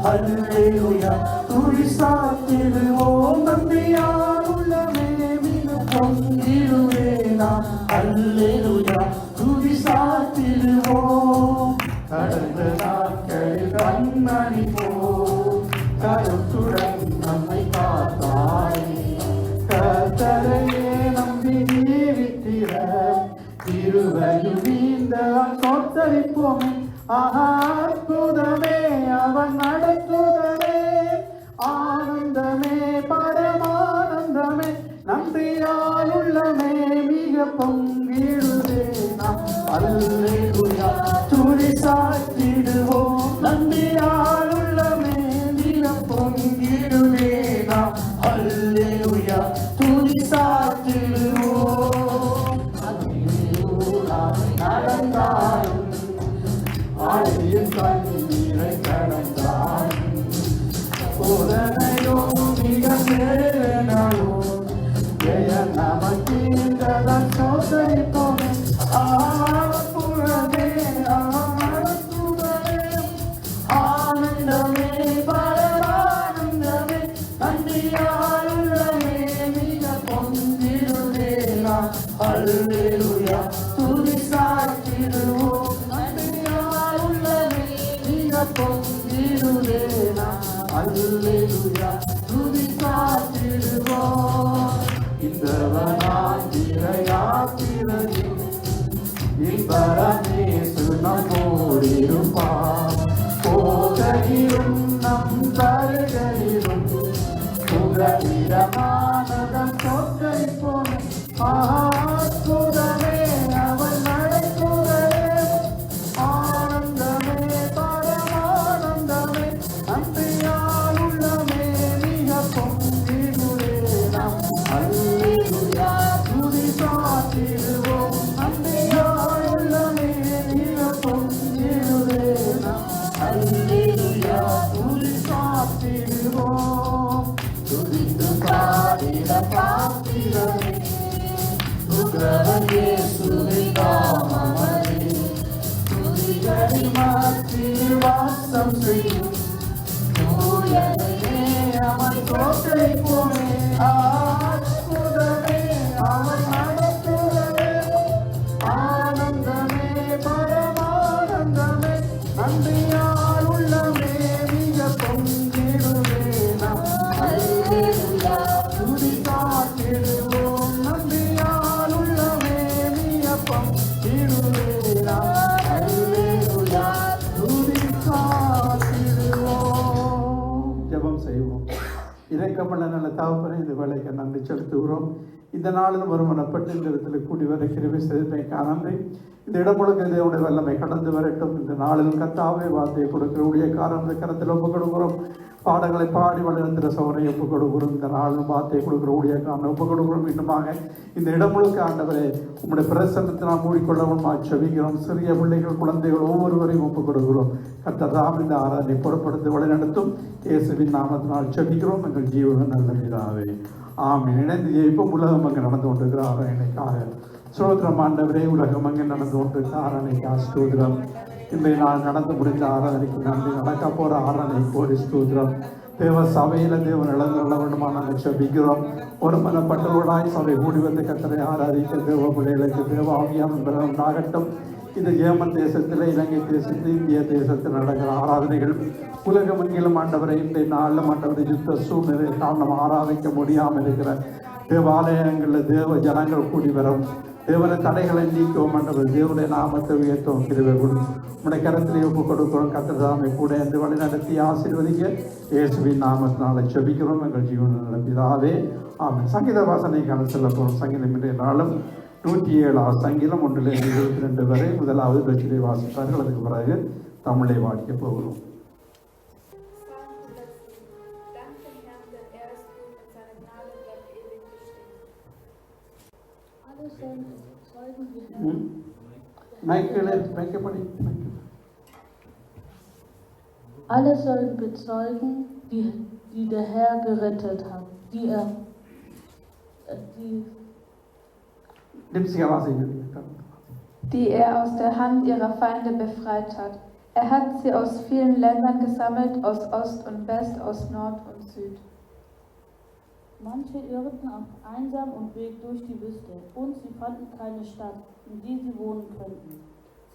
Hallelujah, துதி சாத்திடுவோம் நம்பியாருள்ளமே மிக பொங்கிடுவேனா. Hallelujah, துதி சாத்திடுவோம். கடந்த நாட்களில் கண்மணி போல் கருத்துடன் நம்மை காத்தாய். கர்த்தரையே நம்பி ஜீவித்திட திருவையில் வீழ்ந்த சொத்தரிப்போமே. அற்புதமே அவன் நடத்துதலே, ஆனந்தமே பரமானந்தமே, நன்றியால் உள்ளமே மிக பொங்கிடுதே. நாம் அல்லேலூயா துதி சாத்திடுவோம், நன்றியால் உள்ளமே மிக பொங்கிடுதே. நாம் அல்லேலூயா துதி சாத்திடுவோம். நடந்தாலும் ஆழியின் கண்ணீரை கடந்தாய், சோதனையும் மிக சேரனாலும் ஜெய நமக்கீந்ததன் சோதரிப்போமே. ஆப்புறமே ஆனந்தமே, ஆனந்தமே பரமானந்தமே, நன்றியாலுள்ளமே மிக பொங்கிடுதே. நாம் அல்லேலூயா துதி சாத்திடுவோம், பொங்கிடுவேனா. அல்லேலூயா துதி சாத்திடுவோம். இந்தவனான் திரையாத்திரையும் இன்பரமேசு நம்மோடிருப்பார். போகையிலும் நம் தருகையிலும் சுகவிரமானதன் சொற்கைப்போம். அற்புதமே அவன் நடத்துதலே, ஆனந்தமே பரமானந்தமே, நன்றியால் உள்ளமே மிக பொங்கிடுதே. நாம் அல்லேலூயா துதி சாத்திடுவோம், நன்றியால் உள்ளமே மிக பொங்கிடுதே. நாம் அல்லேலூயா துதி சாத்திடுவோம். துதித்து பாடிட பாத்திரமே, சுகவன் இயேசுவை நாமமே, துதிகளில் மத்தியில் வாசம் செய்யும் தூயவனே அவன் தோற்றைப்போமே. அற்புதமே அவன் நடத்துதலே, ஆனந்தமே பரமானந்தமே, நன்றியால் உள்ளமே மிக பொங்கிடுதே. நாம் அல்லேலூயா துதி சாத்திடுவோம், நன்றியால் உள்ளமே மிக பொங்கிடுதே. நாம் அல்லேலூயா துதி சாத்திடுவோம். ஜெபம் செய்வோம். இரக்கமுள்ள நல்ல தகப்பனே, இந்த வேலைக்கு நன்றி செலுத்துகிறோம். இந்த நாளில் ஒருமனப்பட்டு இந்த இடத்துல கூடி வர கிருபை செய்தமைக்காக நன்றி. இந்த இடம் முழுக்க தேவனுடைய வல்லமை கடந்து வரட்டும். இந்த நாளில் கர்த்தாவே வார்த்தையை கொடுக்கிற ஊழியக்காரன் இந்த கரத்தில் ஒப்புக் கொடுக்கிறோம். பாடங்களை பாடி வளர்ந்த சோரை ஒப்புக் கொடுக்கிறோம். இந்த நாளில் வார்த்தையை கொடுக்கிற ஊழியக்காரன் ஒப்புக் கொடுக்கிறோம். இன்னுமாக இந்த இடம் முழுக்க ஆண்டவரே உங்களுடைய பிரசன்னத்தை நாம் மூடிக்கொள்ளவும் செபிக்கிறோம். சிறிய பிள்ளைகள் குழந்தைகள் ஒவ்வொருவரையும் ஒப்புக் கொடுக்கிறோம். கர்த்தர் தாம் இந்த ஆராதனை பொறுப்படுத்தி வழிநடத்தும் இயேசுவின் நாமத்தினால் செபிக்கிறோம் எங்கள் ஜீவன் நல்ல பிதாவே, ஆமென். இணைந்து ஜெயிப்போம். உலகம் அங்கே நடந்து கொண்டிருக்கிற ஆராதனைக்காக ஸ்தோத்திரம் ஆண்டவரே. உலகம் அங்கே நடந்து கொண்டிருக்கிற ஆராதனைக்காக ஸ்தோத்திரம். இன்றைய நாள் நடந்து முடிந்த ஆராதனைக்கு நன்றி. நடக்க போகிற ஆராதனை கோடி ஸ்தோத்திரம். தேவ சபையில் தேவன் இழந்துள்ள வேண்டுமா நாங்கள் செபிக்கிறோம். ஒரு மனப்பட்டவர்களாய் சபை கூடி வந்து கர்த்தரை ஆராதிக்க தேவ பிள்ளைகளுக்கு தேவ ஆவியானவர் உண்டாகட்டும். இந்த ஏமன் தேசத்தில், இலங்கை தேசத்தில், இந்திய தேசத்தில் நடக்கிற ஆராதனைகள் உலகமெங்கிலும் ஆண்டவரை இன்றைய நாளில் ஆண்டவரை யுத்த சூழ்நிலை காரணம் ஆராதிக்க முடியாமல் இருக்கிற தேவாலயங்களில் தேவ ஜனங்கள் கூடி வரும். தேவன தடைகளை நீக்கவும் என்றவர் தேவனுடைய நாமத்தை உயர்த்தவும் கிருபை கொடுக்கும். உடைய கரத்திலே ஒப்பு கொடுக்கிறோம். கர்த்தர் கூட இந்த வழி நடத்தி ஆசீர்வதிக்க இயேசுவின் நாமத்தினால ஜெபிக்கிறோம் எங்கள் ஜீவன பிதாவே ஆமென். சங்கீத வாசனைக்கான செல்ல போகிறோம். சங்கீதம் இன்றைய நாளும் 107 சங்கீதம் 1-22 வரை முதலாவது டச்சிலே வாசிப்பார்கள். அதுக்கு பிறகு தமிழை வாடிக்க போகிறோம். Alle sollen bezeugen, die der Herr gerettet hat, die er aus der Hand ihrer Feinde befreit hat. Er hat sie aus vielen Ländern gesammelt, aus Ost und West, aus Nord und Süd. Manche irrten auf einsam und Weg durch die Wüste, und sie fanden keine Stadt, in die sie wohnen könnten.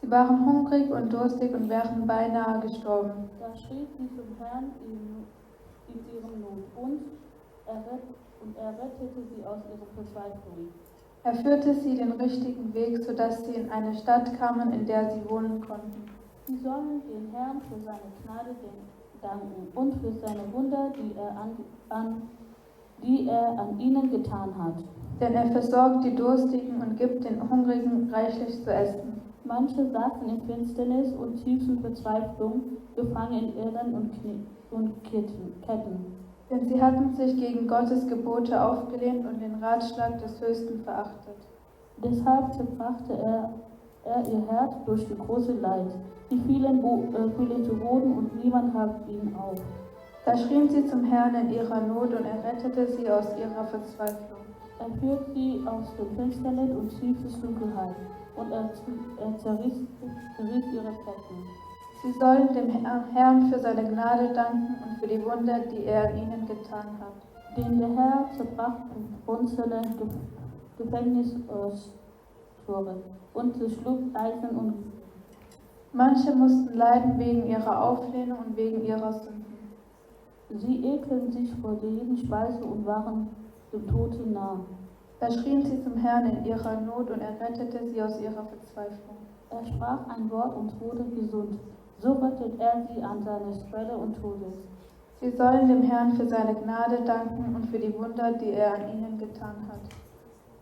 Sie waren hungrig und durstig und wären beinahe gestorben. Da schrie sie zum Herrn in ihrem Not, und er rettete sie aus ihrer Verzweiflung. Er führte sie den richtigen Weg, sodass sie in eine Stadt kamen, in der sie wohnen konnten. Sie sollen den Herrn für seine Gnade danken und für seine Wunder, die er an ihnen getan hat. Denn er versorgt die Durstigen und gibt den Hungrigen reichlich zu essen. Manche saßen in Finsternis und tiefen Verzweiflung, gefangen in Irren und Ketten. Denn sie hatten sich gegen Gottes Gebote aufgelehnt und den Ratschlag des Höchsten verachtet. Deshalb zerbrachte er ihr Herz durch die große Leid. Sie fielen zu Boden und niemand half ihnen auf. Da schrien sie zum Herrn in ihrer Not und er rettete sie aus ihrer Verzweiflung. Er führt sie aus der Finsternis und tiefes Dunkelheit und er zerriss ihre Ketten. Sie sollen dem Herrn für seine Gnade danken und für die Wunder, die er an ihnen getan hat. Denn der Herr zerbrach unsere Gefängnistore und zerschlug Eisen und Manche mussten leiden wegen ihrer Auflehnung und wegen ihrer Sünden. Sie ekelten sich vor jeden Speise und waren dem Tode nah. Da schrien sie zum Herrn in ihrer Not und er rettete sie aus ihrer Verzweiflung. Er sprach ein Wort und wurde gesund. So rettet er sie an seiner Quelle und Todes. Sie sollen dem Herrn für seine Gnade danken und für die Wunder, die er an ihnen getan hat.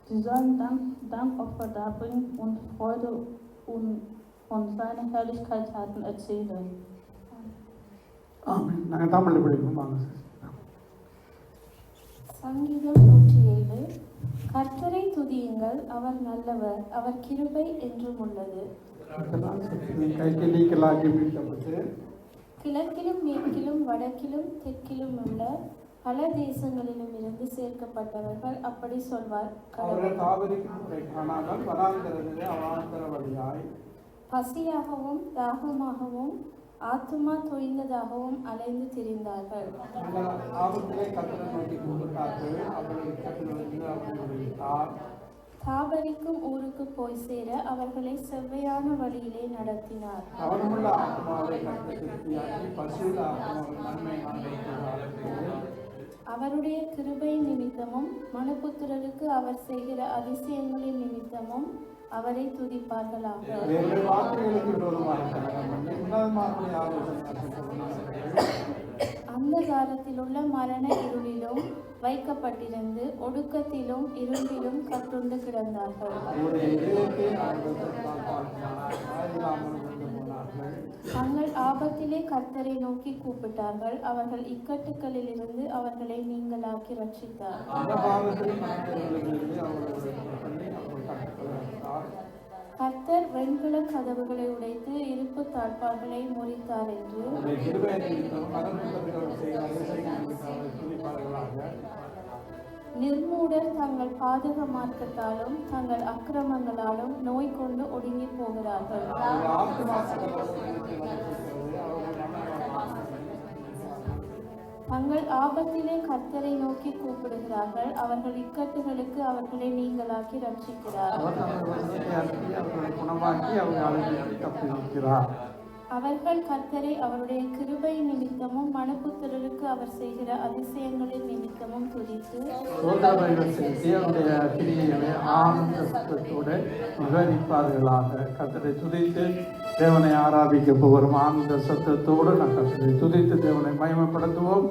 Sie sollen Dankopfer darbringen und Freude und von seiner Herrlichkeitstaten erzählen. ஆமென். நாங்கள் தமிழில் படிப்போம். வாங்க. சங்கீதம் 107. கர்த்தரை துதியுங்கள், அவர் நல்லவர், அவர் கிருபை என்றும் உள்ளது. கைக்கு நீக்கலாகி மீட்கப்பட்டு கிழக்கிலும் மேற்கிலும் வடக்கிலும் தெற்கிலும் உள்ள பல தேசங்களிலும் இருந்து சேர்க்கப்பட்டவர்கள் அப்படி சொல்வார். அவர்கள் தாவரிக்கும் முறை காணாமல் வராந்தரத்திலே அவாந்தர வழியாய் பசியாகவும் தாகமாகவும் ஆத்துமா தொய்ந்ததாகவும் அலைந்து திரிந்தார்கள். ஆபத்திலே கர்த்தரை நோக்கி கூப்பிட்டார்கள். அவர்கள் கர்த்தரிலிருந்து அவர்களை விடுவித்தார். தாபரிக்கும் ஊருக்கு போய் சேர அவர்களை செவ்வையான வழியிலே நடத்தினார். கவனமுள்ள ஆத்மாவை கர்த்தர் திருப்தியாக்கி பசுவுள்ள ஆத்மாவை நன்மை அடைந்தார்கள். அவருடைய கிருபை நிமித்தமும் மனுபுத்திரருக்கு அவர் செய்கிற அதிசயங்களின் நிமித்தமும் அவரை துதிப்பார்களாக. அந்தகாரத்திலுள்ள மரண இருளிலும் வைக்கப்பட்டிருந்து ஒடுக்கத்திலும் இருளிலும் கட்டுண்டு கிடந்தார்கள். தங்கள் ஆபத்திலே கர்த்தரை நோக்கி கூப்பிட்டார்கள். அவர்கள் இக்கட்டுகளிலிருந்து அவர்களை நீங்களாக்கி ரட்சித்தார். கர்த்தர் வெண்கல கதவுகளை உடைத்து இருப்பு தாழ்பார்களை முறித்தார் என்று நிர்மூடர் தங்கள் பாதக மார்க்கத்தாலும் தங்கள் அக்கிரமங்களாலும் நோய் கொண்டு ஒடுங்கி போகிறார்கள். தங்கள் ஆபத்திலே கர்த்தரை நோக்கி கூப்பிடுகிறார்கள். அவர்கள் இக்கட்டுகளுக்கு அவர்களை நீங்களாக்கி ரட்சிக்கிறார். அவர்கள் கர்த்தரை அவருடைய கிருபை நிமித்தமும் மனப்புத்திரருக்கு அவர் செய்கிற அதிசயங்களின் நிமித்தமும் துதித்து சோதனைகள் தேவனுடைய கிரியைகளை ஆனந்த சத்தத்தோடு விவரிப்பார்களாக. கர்த்தரை துதித்து தேவனை ஆராதிக்க போகிறோம். ஆனந்த சத்தத்தோடு நான் கர்த்தரை துதித்து தேவனை மகிமைப்படுத்துவோம்.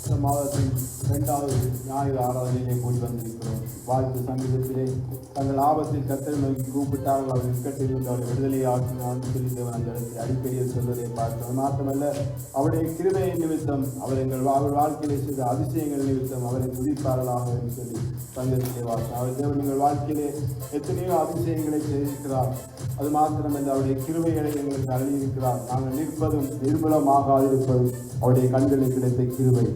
இந்த மாதத்தின் 2வது ஞாயிறு ஆராதனையிலே கூடி வந்திருக்கிறோம். வாழ்த்து சங்கீதத்திலே தங்கள் ஆபத்தில் கர்த்தரை நோக்கி கூப்பிட்டார்கள், அவர் இக்கட்டில் இருந்து அவரை விடுதலை ஆக்கினான் சொல்லி தேவன் அந்த இடத்தை அடிக்கடி சொல்வதை பார்க்கிறோம். மாத்திரமல்ல, அவருடைய கிருபையின் நிமித்தம் அவர் எங்கள் வாழ்க்கையிலே செய்த அதிசயங்கள் நிமித்தம் அவரை துதிப்பார்களாக என்று சொல்லி சங்கீதத்திலே வாசித்தார். அவர் தேவன் எங்கள் வாழ்க்கையிலே எத்தனையோ அதிசயங்களை செய்திருக்கிறார். அது மாத்திரமல்ல, அவருடைய கிருபைகளை எங்களுக்கு அருளியிருக்கிறார். நாங்கள் நிற்பதும் நிர்மூலமாகாதிருப்பதும் அவருடைய கண்களில் கிடைத்த கிருபை.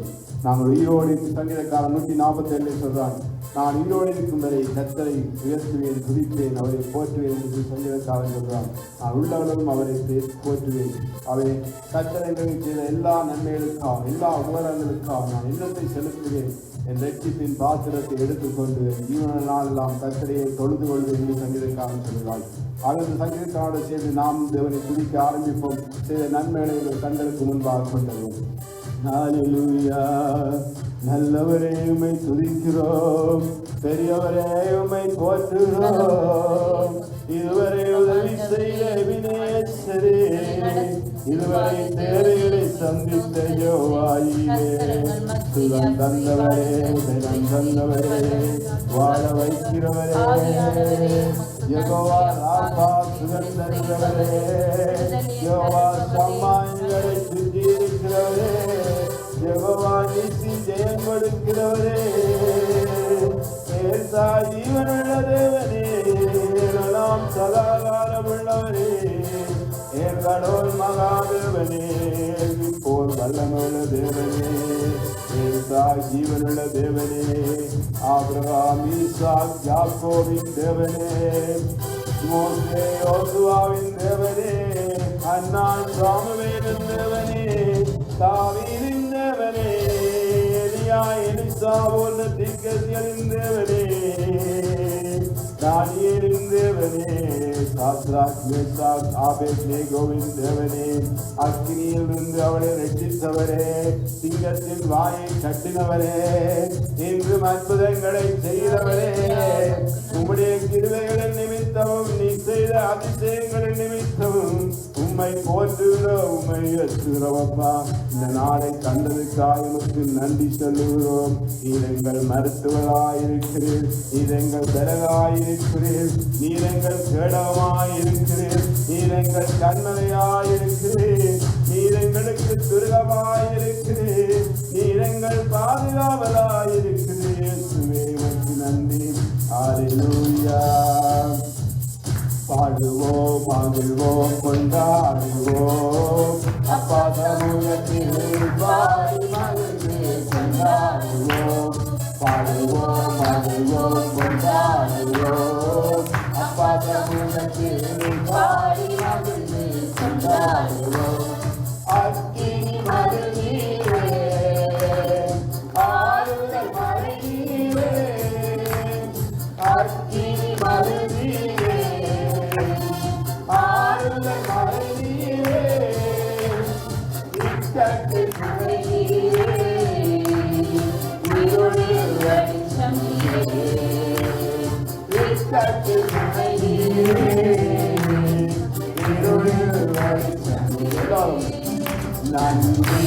நாங்கள் உயிரோடு சங்கீதக்காரன் 147 சொல்றான், நான் உயிரோடு இருக்கும் வரை கர்த்தரை உயர்த்துவேன், துதிப்பேன், அவரை போற்றுவேன் என்று சங்கீதக்காரன் சொல்றான். நான் உள்ளவர்களும் அவரை போற்றுவேன். அவரை கர்த்தரை எங்களுக்கு செய்த எல்லா நன்மைகளுக்காக, எல்லா உபகரணங்களுக்காக நான் எண்ணத்தை செலுத்துவேன். என் ரட்சிப்பின் பாத்திரத்தை எடுத்துக்கொண்டு ஜீவன நாளெல்லாம் கர்த்தரையை தொழுது கொள்வேன் என்று சங்கீதக்காரன் சொல்கிறாள். அந்த சங்கீதக்காரனோடு சேர்ந்து நாம் தேவனை துதிக்க ஆரம்பிப்போம். செய்த நன்மைகளை கண்களுக்கு முன்பாக கொண்டோம். ஹல்லேலூயா. நல்லவரே உம்மை துதிக்கிறோம், பெரியவரே உம்மை போற்றுகிறோம். இதுவரை உதவி செய்த வினேஸ்வரே, இதுவரை தேவைகளை சந்தித்த யோவாயிலே, சுகம் தந்தவரே, தினம் தந்தவரே, வாழ வைக்கிறவரே, யெகோவா ராபா சுகம் தந்தவரே, யெகோவா சம்மா எங்களை சுத்தியிருக்கிறவரே, யெகோவா நீசி ஜெயம் கொடுக்கிறவரே, ஏசா ஜீவனுள்ள தேவனே, நாம் சதாகாலம் உள்ளவரே, ஏகடோல் மகாதேவனே, போர் வல்லமுள்ள தேவனே, ஏசா ஜீவனுள்ள தேவனே, ஆபிரகாம் ஈசாக் யாக்கோபின் தேவனே, மோசே யோசுவாவின் தேவனே, அன்னான் சாமுவேலின் தேவனே, தாவீதின் தேவனே, எலியா எலிசா போன்ற தீர்க்கதரிசிகளின் தேவனே, தானியேலின் தேவனே, சாத்ராக் மேஷாக் ஆபேத்நேகோவின் தேவனே, அக்கினியில் இருந்து அவளை ரட்சித்தவரே, சிங்கத்தின் வாயை கட்டினவரே, இன்றும் அற்புதங்களை செய்தவரே, உம்முடைய கிருபைகளின் நிமித்தமும் நீ செய்த அதிசயங்களின் நிமித்தமும் உம்மை போற்றுகிறோம், உம்மை ஏற்றுகிறோம்ப்பா. இந்த நாளை கண்டதுக்காக உமக்கு நன்றி சொல்லுகிறோம். நீர் எங்கள் மருத்துவராயிருக்கிறீர், நீர் எங்கள் பலகாயிருக்கிறீர், நீர் எங்கள் கேடகமாயிருக்கிறீர், நீர் எங்கள் கண்மலையாயிருக்கிறீர், நீர் எங்களுக்கு துருகமாயிருக்கிறீர், நீர் எங்கள் பாதுகாவலாயிருக்கிறீர். உமக்கு நன்றி. ஹல்லேலூயா. பாடுவோம், மகிழ்வோம், கொண்டாடுவோம், அப்பா சமூகத்தில் பாடி மகிழ்ந்து கொண்டாடுவோம். பாடுவோம், மகிழ்வோம், கொண்டாடுவோம், அப்பா சமூகத்தில் பாடி மகிழ்ந்து கொண்டாடுவோம். அக்கினி மகிழ்ந்தீரே, ஆறுதல் மகிழ்ந்தீரே, அக்கினி மகிழ்ந்தீரே, ஆறுதல் மகிழ்ந்தீரே, இக்கட்டில் மகிழ்ந்தீரே, இருளில் வெளிச்சம் நீரே, இக்கட்டில் மகிழ்ந்தீரே, இருளில் வெளிச்சம் நீரே. நன்றி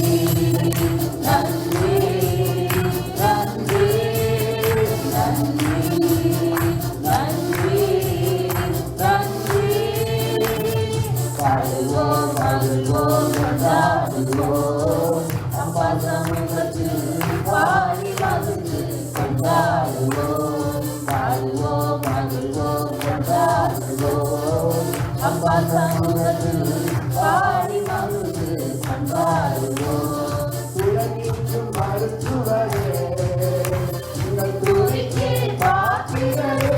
நன்றி நன்றி நன்றி நன்றி நன்றி. பாடுவோம், பாடுவோம், கொண்டாடுவோம், அப்பா சமூகத்தில் பாடி மகிழ்ந்து கொண்டாடுவோம். பாடுவோம், பாடுவோம், கொண்டாடுவோம், அப்பா சமூகத்தில் பாடி மகிழ்ந்து கொண்டாடுவோம். உலகிற்கும் மருத்துவரே, உங்கள் துதிக்கே பாத்திரரே,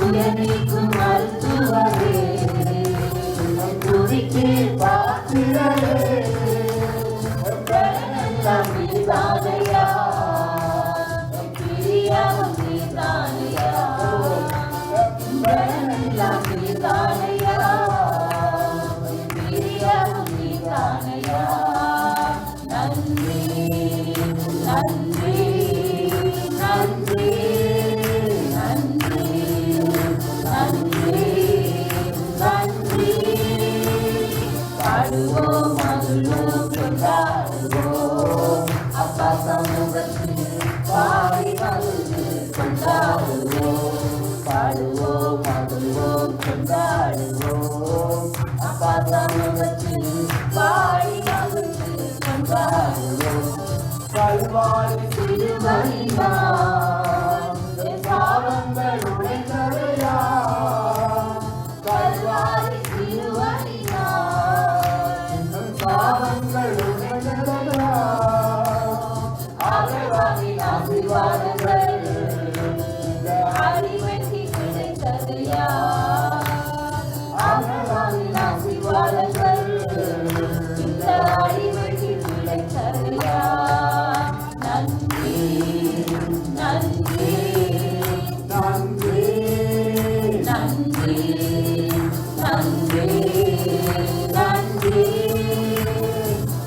உலகிற்கும் மருத்துவரே, உங்கள் துதிக்கே பாத்திரரே, எல்லாம் நீதானையா, பிரியமும் நீதானையா, கொண்டாடுவோம் பாடுவோம் மகிழ்வோம் கொண்டாடுவோம் அப்பா சமூகத்தில் பாடி மகிழ்ந்து கொண்டாடுவோம் கல்வாரி திருவழிதான் என் பாவங்கள் உடைந்ததையா கல்வாரி திருவழிதான் என் பாவங்கள் உடைந்ததையா ஆசீர்வாதின் ஆசீர்வாதங்கள் இந்த அடிமைக்கு கிடைத்ததையா ஆசீர்வாதின் ஆசீர்வாதங்கள் இந்த அடிமைக்கு கிடைத்ததையா நன்றி நன்றி நன்றி நன்றி நன்றி நன்றி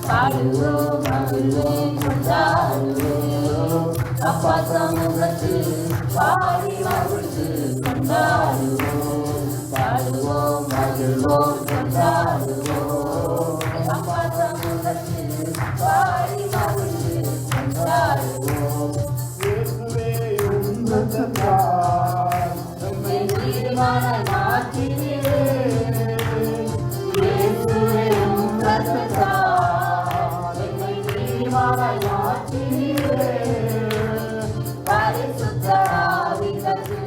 பாடுவோம் மகிழ்வோம் கொண்டாடுவோம் அப்பா சமூகத்தில் பாடி மகிழ்ந்து கொண்டாடுவோம் பாடுவோம் மகிழ்வோம் கொண்டாடுவோம் அப்பா சமூகத்தில் பாடி மகிழ்ந்து கொண்டாடுவோம் இயேசுவே உம் இரத்தத்தால் நம்மை தீர்மான மாற்றினே இயேசுவே உம் இரத்தத்தால் என்னை தீர்மானாய் மாற்றினீரே பரிசுத்த ஆவிதற்கு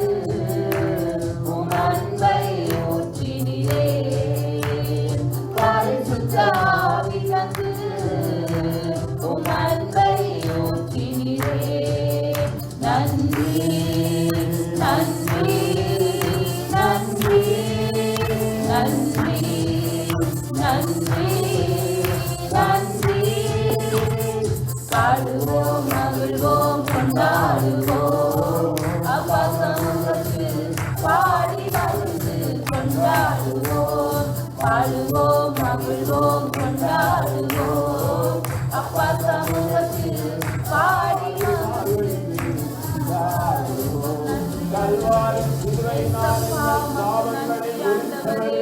உம் அன்பை ஊற்றினீரே பரிசுத்த ஆவிதற்கு உம் அன்பை ஊற்றினீரே நன்றி நன்றி நன்றி நன்றி நன்றி நன்றி பாடுவோம் மகிழ்வோம் கொண்டாடுவோம் அப்பா சமூகத்தில் பாடி மகிழ்ந்து கொண்டாடுவோம் பாடுவோம் மகிழ்வோம் கொண்டாடுவோம் அப்பா சமூகத்தில் பாடி மகிழ்ந்து கல்வாரி சிலுவையினால் பாவங்களை ஒழித்தவரே,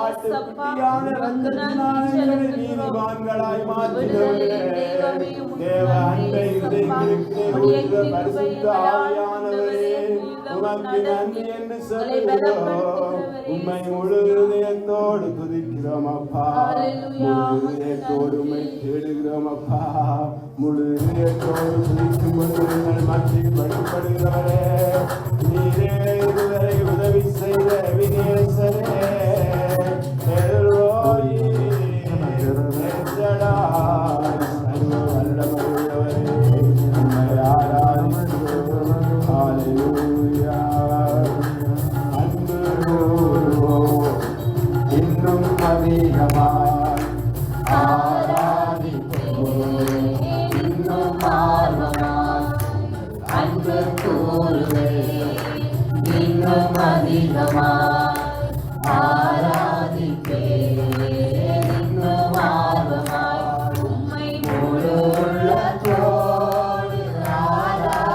ஆட்டுக்குட்டியான இரத்தத்தினால் எங்களை நீதிமான்களாய் மாற்றினவரே, தேவ அன்பை இதயங்களுக்கு ஊற்ற பரிசுத்த ஆவியானவரே, உமக்கு நன்றி என்று சொல்லுகிறோம். உம்மை முழு இதயத்தோடு துதிக்கிறோம் அப்பா, முழு இதயத்தோடு உம்மை தேடுகிறோம் அப்பா, முழு இதயத்தோடு துதிக்கும் பொழுது எங்கள் மத்தியில் வழிபடுகிறவரே, நீரே இதுவரை உதவி செய்த வினேசரே, எல்ரோயி, எச்சடாய், சர்வ வல்லமையுள்ளவரே, உம்மை ஆராதிக்கிறோம். ஹல்லேலூயா. அன்பு கூறுவோம், இன்னும் அதிகமாய் ஆராதிப்போம், இன்னும் ஆர்வமாய் அன்பு கூறுவேன், இன்னும் அதிகமாய் ஆராதிப்பேன், இன்னும் ஆர்வமாய் உம்மை முழு உள்ளத்தோடு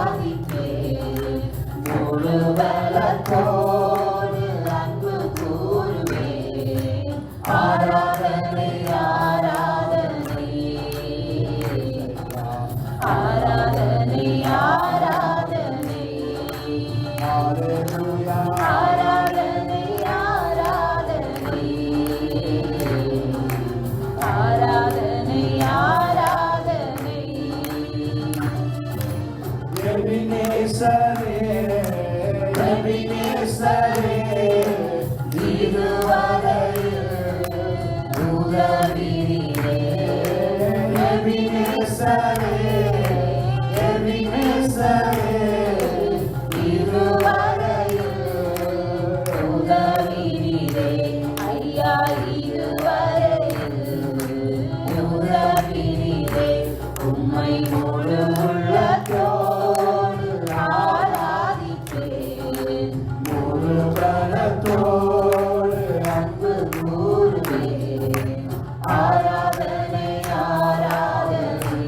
ஆராதிப்பேன், முழு பலத்தோடு அன்பு கூறுவேன். ஆராதனை ஆராதனை ஆராதனை ஆராதனை ஹல்லேலூயா. ஆராதனை ஆராதனை ஆராதனை ஆராதனை எபினேசரே, எபினேசரே, இதுவரையில் உதவினீரே. எபினேசரே, எபினேசரே, இதுவரையில் உதவினீரே. ஐயா இதுவரையில் உதவினீரே. உம்மை முழு உள்ளத்தோடு ஆராதிப்பேன், முழு பலத்தோடு அன்பு கூறுவேன். ஆராதனை ஆராதனை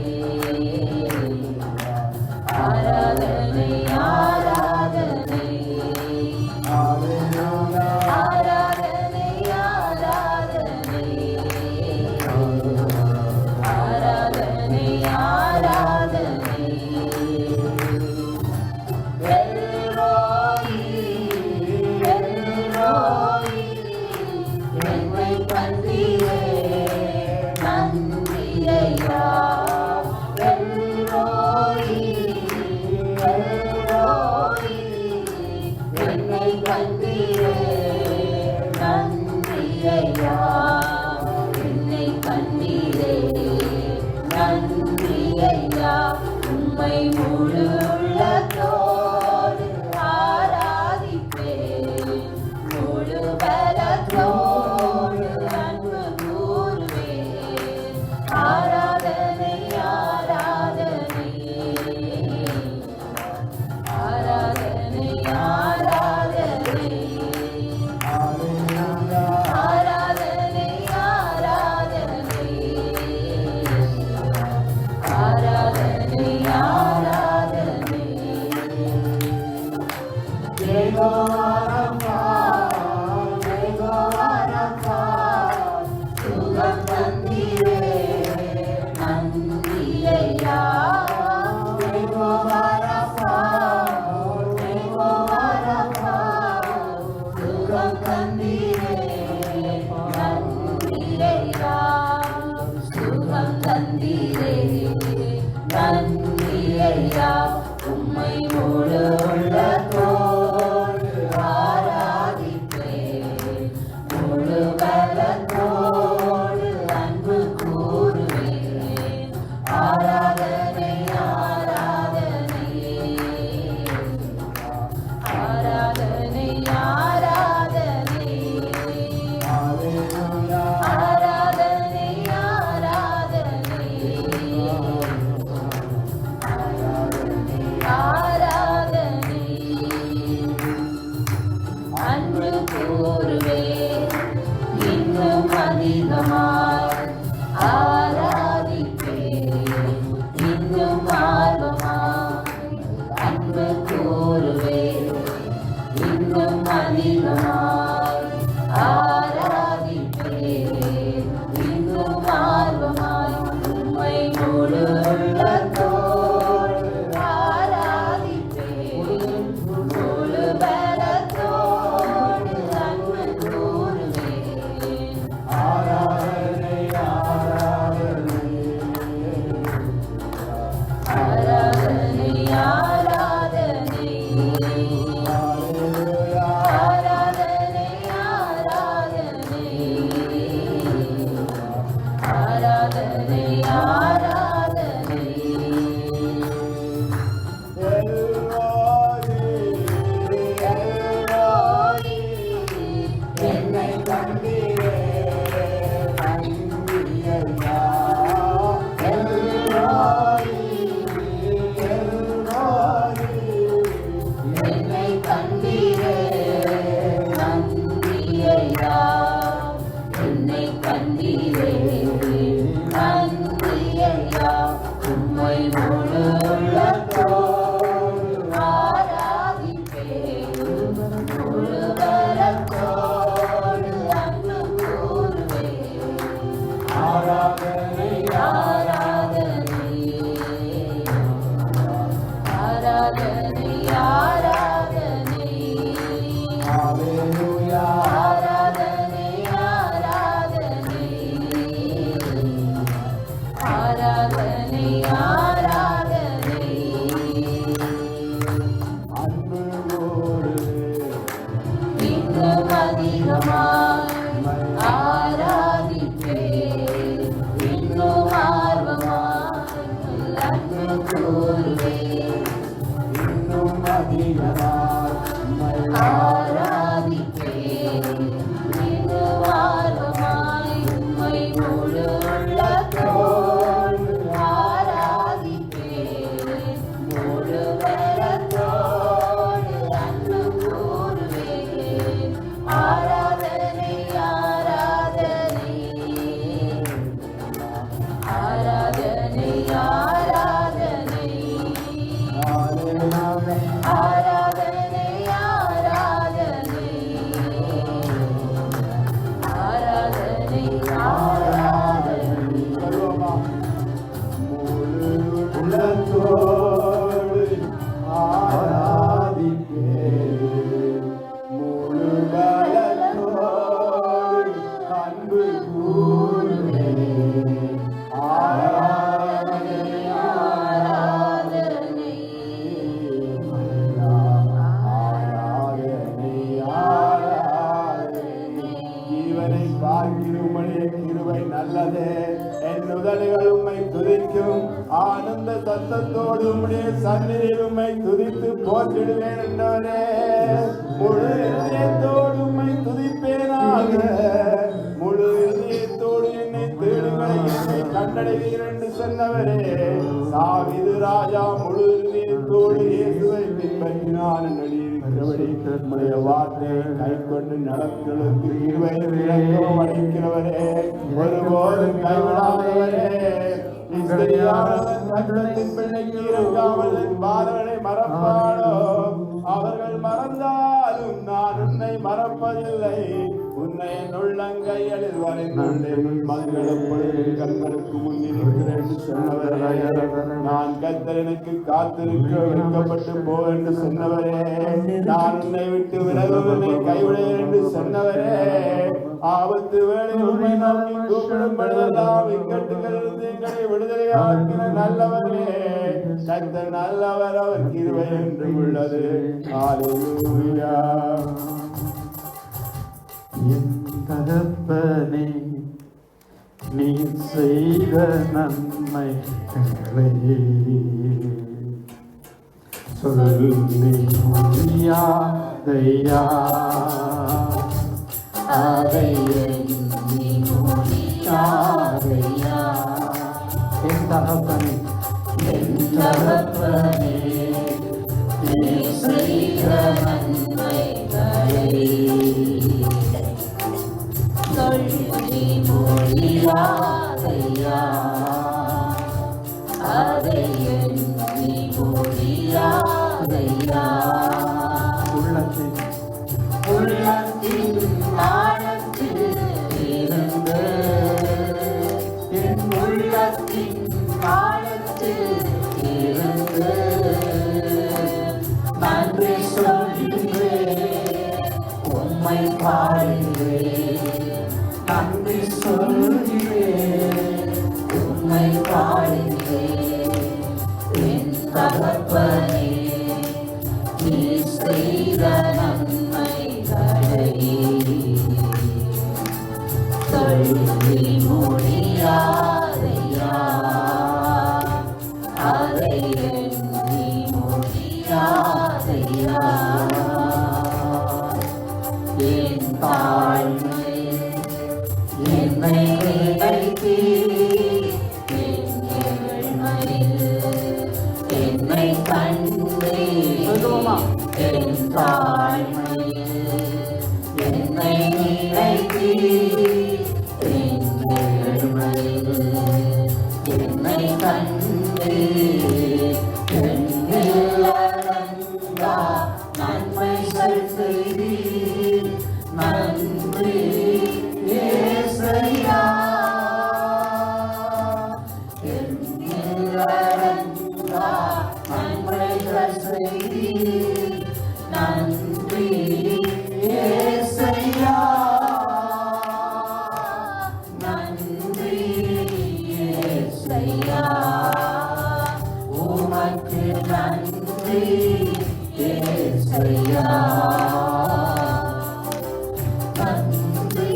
உம்மை முழு உள்ளத்தோடு ஆராதிப்பேன், முழு பலத்தோடு அன்பு கூறுவேன். ஆராதனை ஆராதனை ஆராதனை ஆராதனை ஹalleluya ஆராதனை ஆராதனை ஆராதனை ஆராதனை தேவாரப்பா தேவாரப்பா சுகம் தந்தீரே நன்றி ஐயா. தேவாரப்பா தேவாரப்பா சுகம் தந்தீரே நன்றி ஐயா. சுகம் தந்தீரே நன்றி ஐயா. உம்மை முழு உள்ளத்தோடு ஆராதிப்பேன், முழு பலத்தோடு அன்பு கூறுவேன். ஆராதனை ஆராதனை ஆராதனை ஆராதனை ஹalleluya ஆராதனை ஆராதனை ஆராதனை அன்பு கூறுவேன் இன்னும் அதிகமாய், ஆராதிப்பேன் இன்னும் ஆர்வமாய். அன்பு கூறுவேன் இன்னும் அதிகமாய், ஆராதிப்பேன் இன்னும் ஆர்வமாய். உம்மை முழு உள்ளத்தோடு ஆராதிப்பேன், முழு பலத்தோடு அன்பு கூறுவேன். ஆராதனை ஆராதனை ஆராதனை ஆராதனை ஹalleluya ஆராதனை ஆராதனை ஆராதனை ஆராதனை எல்லோரி என்னை கண்டீரே நன்றி ஐயா. என்னை கண்டீரே நன்றி ஐயா. என்னை கண்டீரே நன்றி ஐயா. உம்மை முழு உள்ளத்தோடு ஆராதிப்பேன், முழு பலத்தோடு அன்பு கூறுவேன். ஆராதனை ஆராதனை ஆராதனை ஆராதனை ஹalleluya ஆராதனை ஆராதனை ஆராதனை ஆராதனை அன்பு கூறுவே இன்னும் அதிகமாய், ஆராதிப்பேன் இன்னும் ஆர்வமாய். அன்பு கூறுவேன் இன்னும் அதிகமாய் உம்மை ஆராதிப்பேன் இன்னும் ஆர்வமாய். உம்மை முழு உள்ளத்தோடு என் உதடுகள் உம்மை துதிக்கும். ஆனந்த சத்தத்தோடு உம்முடைய சந்நிதியில் உம்மை துதித்து போற்றிடுவேன் என்றவரே. முழு இதயத்தோடு உம்மை துதிப்பேனாக. முழு இதயத்தோடு என்னை தேடுங்கள், என்னை கண்டடைவீர் என்று சொன்னவரே. தாவீது ராஜா முழு இதயத்தோடு இயேசுவை பின்பற்றினான் என்று இருக்கிறபடி உம்முடைய வார்த்தையை கைக்கொண்டு நடத்துவதற்கு இருவரும் இரக்கம் அளிக்கிறவரே. ஒருபோதும் கைவிடாதவரே. கட்டத்தின் பிள்ளைக்கு இருக்காமல் பாதங்களை மறப்பானோ? அவர்கள் மறந்தாலும் நான் உன்னை மறப்பதில்லை. உன்னை என் உள்ளங்கைகளில் வரைந்துள்ளேன். மகள் எப்பொழுது கண்களுக்கு முன்னிருக்கிறேன் என்று சொன்னவரே. நான் கர்த்தர் எனக்கு காத்திருக்க வைக்கப்பட்டு போ என்று சொன்னவரே. நான் உன்னை விட்டு விலகுவதை கைவிடுவேன் என்று சொன்னவரே. ஆபத்து வேளை உண்மை நோக்கி கூப்பிடும் பொழுதெல்லாம் இக்கட்டுகளிலிருந்து எங்களை விடுதலையாக்கின நல்லவரே. கர்த்தர் நல்லவர், அவர் கிருபை என்றும் உள்ளது. ஹல்லேலூயா. என் தகப்பனே, நீ செய்த நன்மைகளை சொல்லி முடியாதையா. அதை எண்ணி முடியாதையா. என் தகப்பனே, என் தகப்பனே, நீ செய்த நன்மைகளை சொல்லி முடியாதையா. அதை எண்ணி முடியாதையா. உள்ளத்தின் ஆழத்தில் இருந்து, என் உள்ளத்தின் ஆழத்தில் இருந்து நன்றி சொல்கிறேன், உம்மை பாடுகிறேன். நன்றி சொல்கிறேன், உம்மை பாடுகிறேன். என் தகப்பனே, நீ செய்த நன்மைகளை சொல்லி முடியாதையா. அதை எண்ணி முடியாதையா. என் தாழ்மை என்னை நினைத்தீ, என் ஏழ்மையில் என்னை கண்டே. என் தாழ்மையில் என்னை நினைத்தீ, என் ஏழ்மையில் என்னை கண்டே. என்னில்லடங்கா நன்மைகள் செய்தீர். நன்றி இயேசையா. என்னில்லடங்கா நன்மைகள் செய்தீர். நன்றி இயேசையா. நன்றி இயேசையா. உமக்கு நன்றி இயேசையா. நன்றி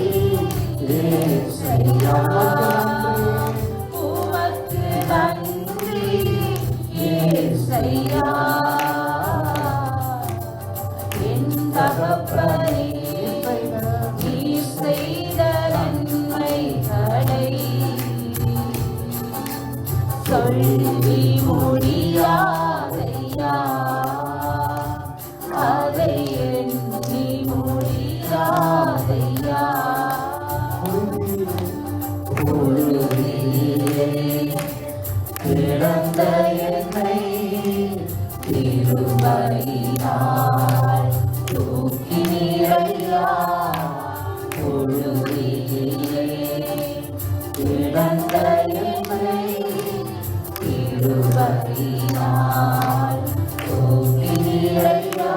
இயேசையா. உமக்கு நன்றி இயேசையா. என் தகப்பனே, நீ செய்த நன்மைகளை சொல்லி முடியாதையா. அதை எண்ணி முடியாதையா. கிடந்த என்னை திருபையினால் தூக்கினீரையா. பொழுதிலே கிடந்த என்னை திருபையினால் தூக்கினீரையா.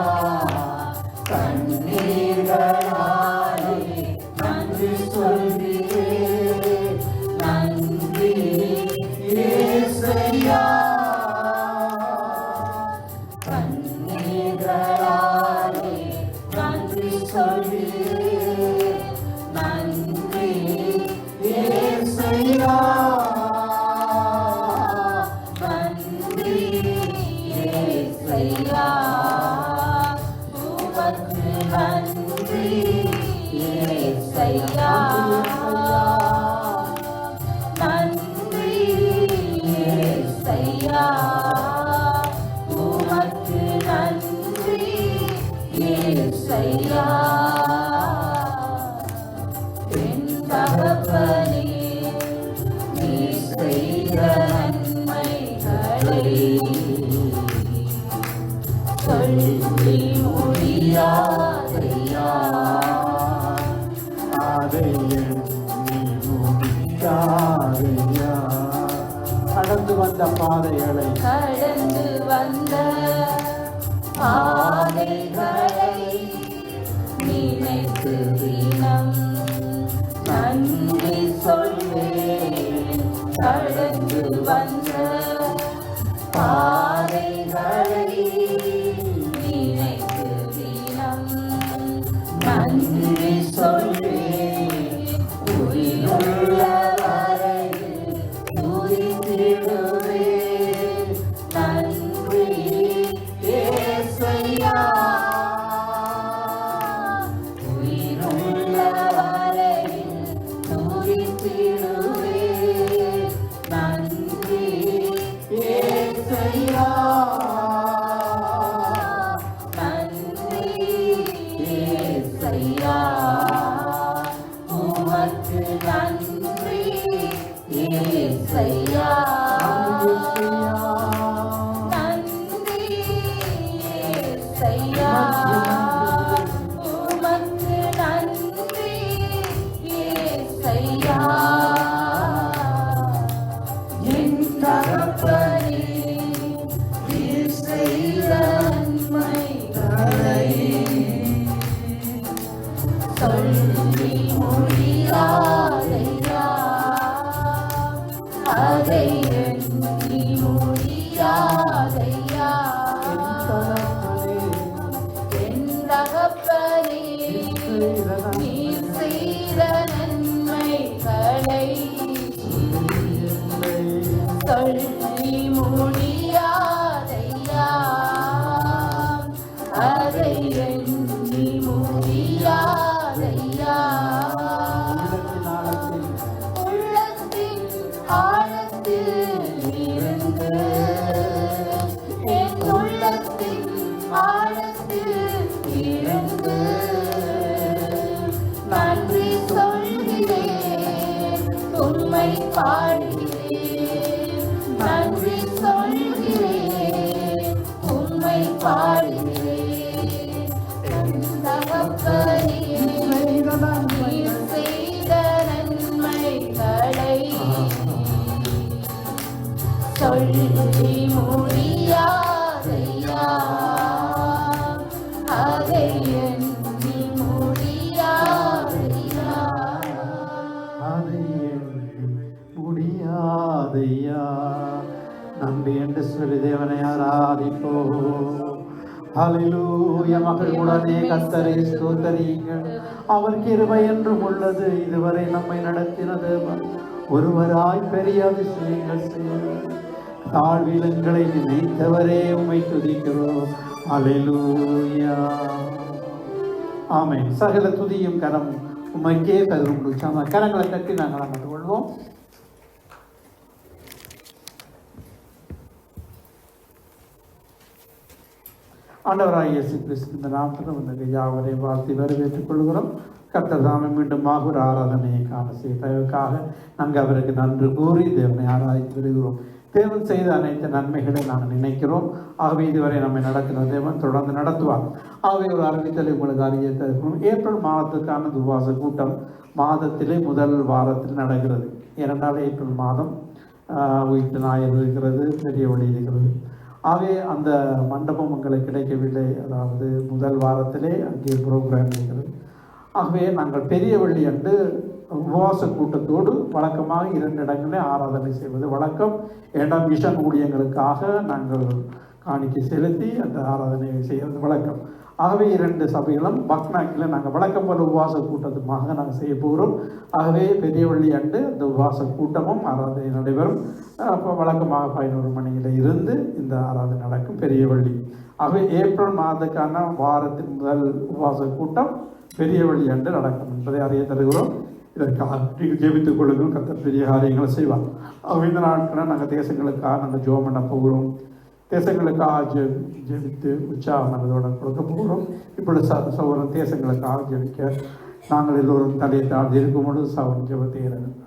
கண்ணீர்களாலே நன்றி சொல்கிறேன். நன்றி இயேசையா. கண்ணீர்களாலே நன்றி சொல்கிறேன். நன்றி இயேசையா. கடந்து வந்த பாதைகளை கடந்து வந்த பாதைகளை நினைத்து தினம் நன்றி சொல்வேன். கடந்து வந்த பாதைகளை நினைத்து தினம் நன்றி சொல்வேன். உயிருள்ள வரையில் துதித்திடுவேன். நன்றி இயேசையா. உயிருள்ள வரையில் துதித்திடுவேன். நன்றி இயேசையா. நன்றி இயேசையா. உமக்கு நன்றி இயேசையா. நன்றி இயேசையா. உமக்கு நன்றி இயேசையா. என் தகப்பனே, நீர் செய்த நன்மைகளை சொல்லி முடியாதையா. அதை எண்ணி முடியாதையா. என் தகப்பனே, நீர் செய்த நன்மைகளை சொல்லி முடியாதையா. அதை எண்ணி முடியாதையா. உள்ளத்தின் ஆழத்தில் இருந்து, என் உள்ளத்தின் ஆழத்தில் இருந்து நன்றி சொல்கிறேன். உம்மை பாடுகிறேன். நன்றி சொல்கிறேன். உம்மை பாடுகிறேன். என் தகப்பனே, நீர் செய்த நன்மைகளை சொல்லி முடியாதையா. அதை எண்ணி முடியாதையா. அதை எண்ணி முடியாதையா. நன்றி என்று சொல்லி தேவனை ஆராதிப்போம். ஹல்லேலூயா. மகளுடனே கர்த்தரை ஸ்தோத்தரியுங்கள். அவர் கிருபை என்றும் உள்ளது. இதுவரை நம்மை நடத்தினது ஒருவராய் பெரிய அதிசயங்கள் செய்தார். தாழ்விலங்களை நினைத்தவரே உம்மை துதிக்கிறோம். ஹல்லேலூயா. ஆமென். சகல துதியும் கரம் உம்மைக்கே தரும். கரங்களை தட்டி நாங்கள் அமர்ந்து கொள்வோம். ஆண்டவராகிய இயேசு கிறிஸ்து இந்த நாமத்தில் வந்து யாவரை வாழ்த்தி வரவேற்றுக் கொள்கிறோம். கர்த்தர் தாமே மீண்டும் மாகூர் ஆராதனையை காண செய்ததற்காக நாங்கள் அவருக்கு நன்றி கூறி தேவனை ஆராதித்து வருகிறோம். தேவன் செய்த அனைத்து நன்மைகளை நாங்கள் நினைக்கிறோம். ஆகவே இதுவரை நம்மை நடத்தின தேவன் தொடர்ந்து நடத்துவார். ஆகவே ஒரு அறிவித்தலை உங்களுக்கு அறிவித்திருக்கிறோம். ஏப்ரல் மாதத்துக்கான துவாச கூட்டம் மாதத்திலே முதல் வாரத்தில் நடக்கிறது. 2 ஏப்ரல் மாதம் உயிர்த்த ஞாயிறு இருக்கிறது, பெரிய வழி இருக்கிறது. ஆகவே அந்த மண்டபம் உங்களுக்கு கிடைக்கவில்லை. அதாவது முதல் வாரத்திலே அங்கே ப்ரோக்ராம் இருக்கிறது. ஆகவே நாங்கள் பெரிய வெள்ளி அன்று உபவாச கூட்டத்தோடு வழக்கமாக 2 இடங்களே ஆராதனை செய்வது வழக்கம். ஏண்டாம் மிஷன் ஊழியங்களுக்காக நாங்கள் காணிக்கை செலுத்தி அந்த ஆராதனை செய்வது வழக்கம். ஆகவே 2 சபைகளும் பக்னாக்கில் நாங்கள் வழக்கம் போல உபவாச கூட்டத்துமாக நாங்கள் செய்ய போகிறோம். ஆகவே பெரிய வெள்ளி அன்று அந்த உபவாச கூட்டமும் ஆராதனை நடைபெறும். அப்போ வழக்கமாக 11 மணியில் இருந்து இந்த ஆராதனை நடக்கும் பெரிய வெள்ளி. ஆகவே ஏப்ரல் மாதத்துக்கான வாரத்தின் முதல் உபவாச கூட்டம் பெரிய வெள்ளி அன்று நடக்கும் என்பதை அறிய தருகிறோம். இதற்காக நீங்கள் ஜெபித்துக் கொள்ளுங்கள். கர்த்தர் பெரிய காரியங்களை செய்வார். இந்த நாட்களில் நாங்கள் தேசங்களுக்காக நாங்கள் ஜெபம் பண்ண போகிறோம். தேசங்களுக்காக ஜெபித்து உற்சாகம் மனதோடு கொடுக்க போகிறோம். இப்பொழுது சகோதரன் தேசங்களுக்காக ஜெபிக்க நாங்கள் எல்லோரும் தலையை தாழ்ந்து இருக்கும் பொழுது சகோதரன் ஜெபத்தை இறங்குகிறார்.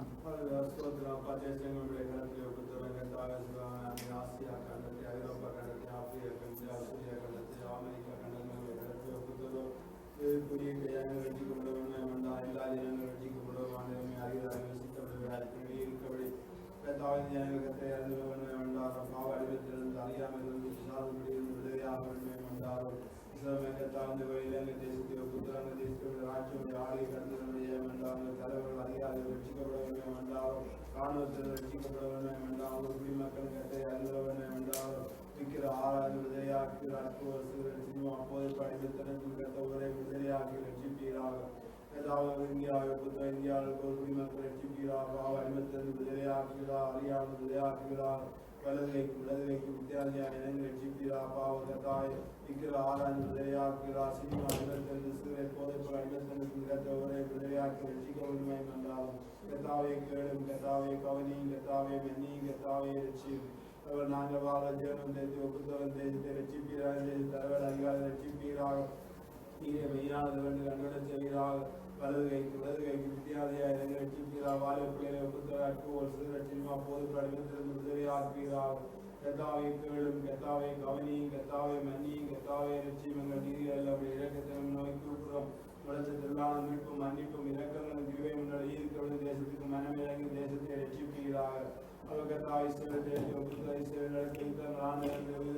ஜனகத்தை அறிந்தவனே வந்தாரோ பாவ அடிவத்திலிருந்து அறியாமல் இருந்து சாதுபடியிருந்து விடுதலையாக வந்தாரோ இஸ்லாமியத்தாழ்ந்த இலங்கை தேசத்திலோ புத்தரங்க தேசத்திலோ ராஜ்யம் ஆலை கடந்தவர்களே வந்தாரோ தலைவர்கள் அதிகாரிகள் ரட்சிக்கப்படவனே வந்தாரோ ராணுவத்தில் ரட்சிக்கப்படவனே வந்தாரோ குடிமக்கள் கத்தை அறிந்தவனே வந்தாரோ விற்கிற ஆறாவது விடுதலையாக்கி அற்புதம் சினிமா அப்போது படித்திறந்து கத்த உரை விடுதலையாக்கி ரட்சிப்பீராக ஏதாவது இந்தியாவில் புத்த இந்தியாவில் குடிமக்கள் ரட்சிப்பீராக அடிமத்திலிருந்து விடுதலையாக்குகிறார் அறியாமல் விடுதலையாக்குகிறார் வலதுகைக்கு வித்தியாசியாக இணைந்து ரட்சிப்பீரா பாவத்தாய் விற்கிற ஆறாண்டு விடுதலையாக்குகிறார் சினிமா அடிமத்திலிருந்து சிறுவை போதைப்பு அடிமத்திலிருந்து கத்த உரை விடுதலையாக்கி ரட்சிக்க உரிமை வந்தாலும் கத்தாவை கேளும் கத்தாவை கவனியும் கத்தாவை மென்னியும் கத்தாவை ரட்சி அவர் நாங்கள் வாழ ஜீவனம் தேதி ஒப்புத்தவன் தேசத்தை ரட்சிப்பீராக தலைவர் அதிகாரி ரட்சிப்பீராக நீரை மெய்யானது வந்து கண்கட செய்கிறார் வலதுகைக்கு வித்தியாதையாக இறங்கி ரட்சிப்பீராக வாழ பிள்ளைகளை ஒப்புத்தவருக்கு ஒரு சிறு ரட்சிமா போது படிமத்திலிருந்து விடுதலையாக்குகிறார் கத்தாவை கேளும் கத்தாவை கவனியும் கத்தாவை மன்னியும் கத்தாவை ரட்சிமங்கள் நீதிகள் அப்படி இறக்கத்தை நோய் கூப்புறோம் உலகத்திலான மீட்பும் மன்னிப்பும் இலக்கங்களும் கிருபை முன்னாடி ஈர்க்கப்படும் தேசத்துக்கு மனமிறங்கி தேசத்தை ரட்சிப்பீராக அவகத்தாய் சேவத்தை புத்தாய் சேவத்தை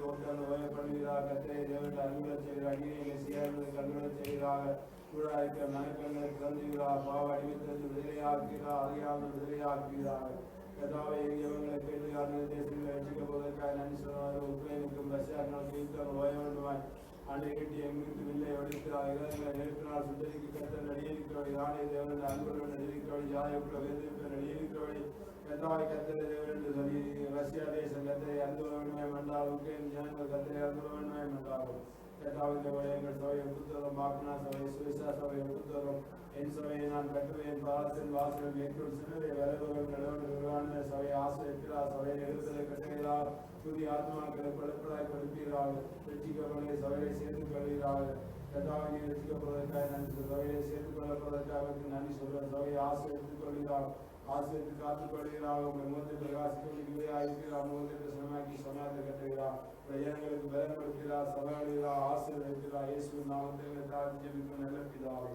ஒன்றால் ஓயப்படுகிறார் கத்திரை தேவன் அனுகூல செய்கிறார் அடியை சேர்ந்து கண்குல செய்கிறார் சூழாய்க்க மனக்கங்களை திறந்துகிறார் பாவ அடிமைத்திலிருந்து விடுதலையாக்குகிறார் அறியாமல் விடுதலையாக்குகிறார் கதாவை இவங்களை பேசுகிறார்கள் தேசங்களை ரசிக்கப்படுவதற்காக நன்றி சொன்னார் உக்ரைனுக்கும் ரஷ்யாவினால் யுத்தம் ஓயவண்டுமாய் அன்றைக்கு எங்களுக்கு வில்லை ஒழிக்கிறார் இளைஞர்களை நேற்றினால் சுந்தரிக்கு கத்த நடிகரிக்கிறவழி யானை தேவன் அன்புடன் நடிகரிக்கிறவழி யானைக்குள்ள வேதிக்க நடிகரிக்கிறவழி கத்தாவை கத்தரை தேவன் என்று சொல்லி ரஷ்யா தேசம் கத்தரை அன்புடமே மண்டால் உக்ரைன் ஜனங்கள் கத்தரை அன்புடமே மண்டாலும் கத்தாவின் எங்கள் சபையை புத்தகம் பாக்னா சபை சுவிசா சபையை புத்தகம் என் சபையை நான் கட்டுவேன் பாலத்தின் வாசல் மேற்கொள் சிறுவை வரவுகள் நடவடிக்கை சபை ஆசிரியர் சபையை எழுத்தலை கட்டுகிறார் புதிய ஆத்மாக்களை பலப்படாய் கொடுப்பீர்கள் ரட்சிக்கப்படுவதை சபையை சேர்த்து கொள்கிறார்கள் கத்தாவை ரட்சிக்கப்படுவதற்காக நன்றி சபையை சேர்த்து கொள்ளப்படுவதற்காக நன்றி சொல்வார் சபையை ஆசை எடுத்துக் கொள்கிறார் ஆசிரியத்து காத்துக் கொள்கிறார் உங்கள் முகத்தை பிரகாசிக்க ஆயிருக்கிறார் முகத்தை சமமாக்கி சொன்னாத்தை கட்டுகிறார் ஜனங்களுக்கு பலன் கொடுக்கிறார் சபையாடுகிறார் ஆசிரியர் இருக்கிறார் இயேசு நாமத்தை தாழ்ச்சி நல்ல பிதாவே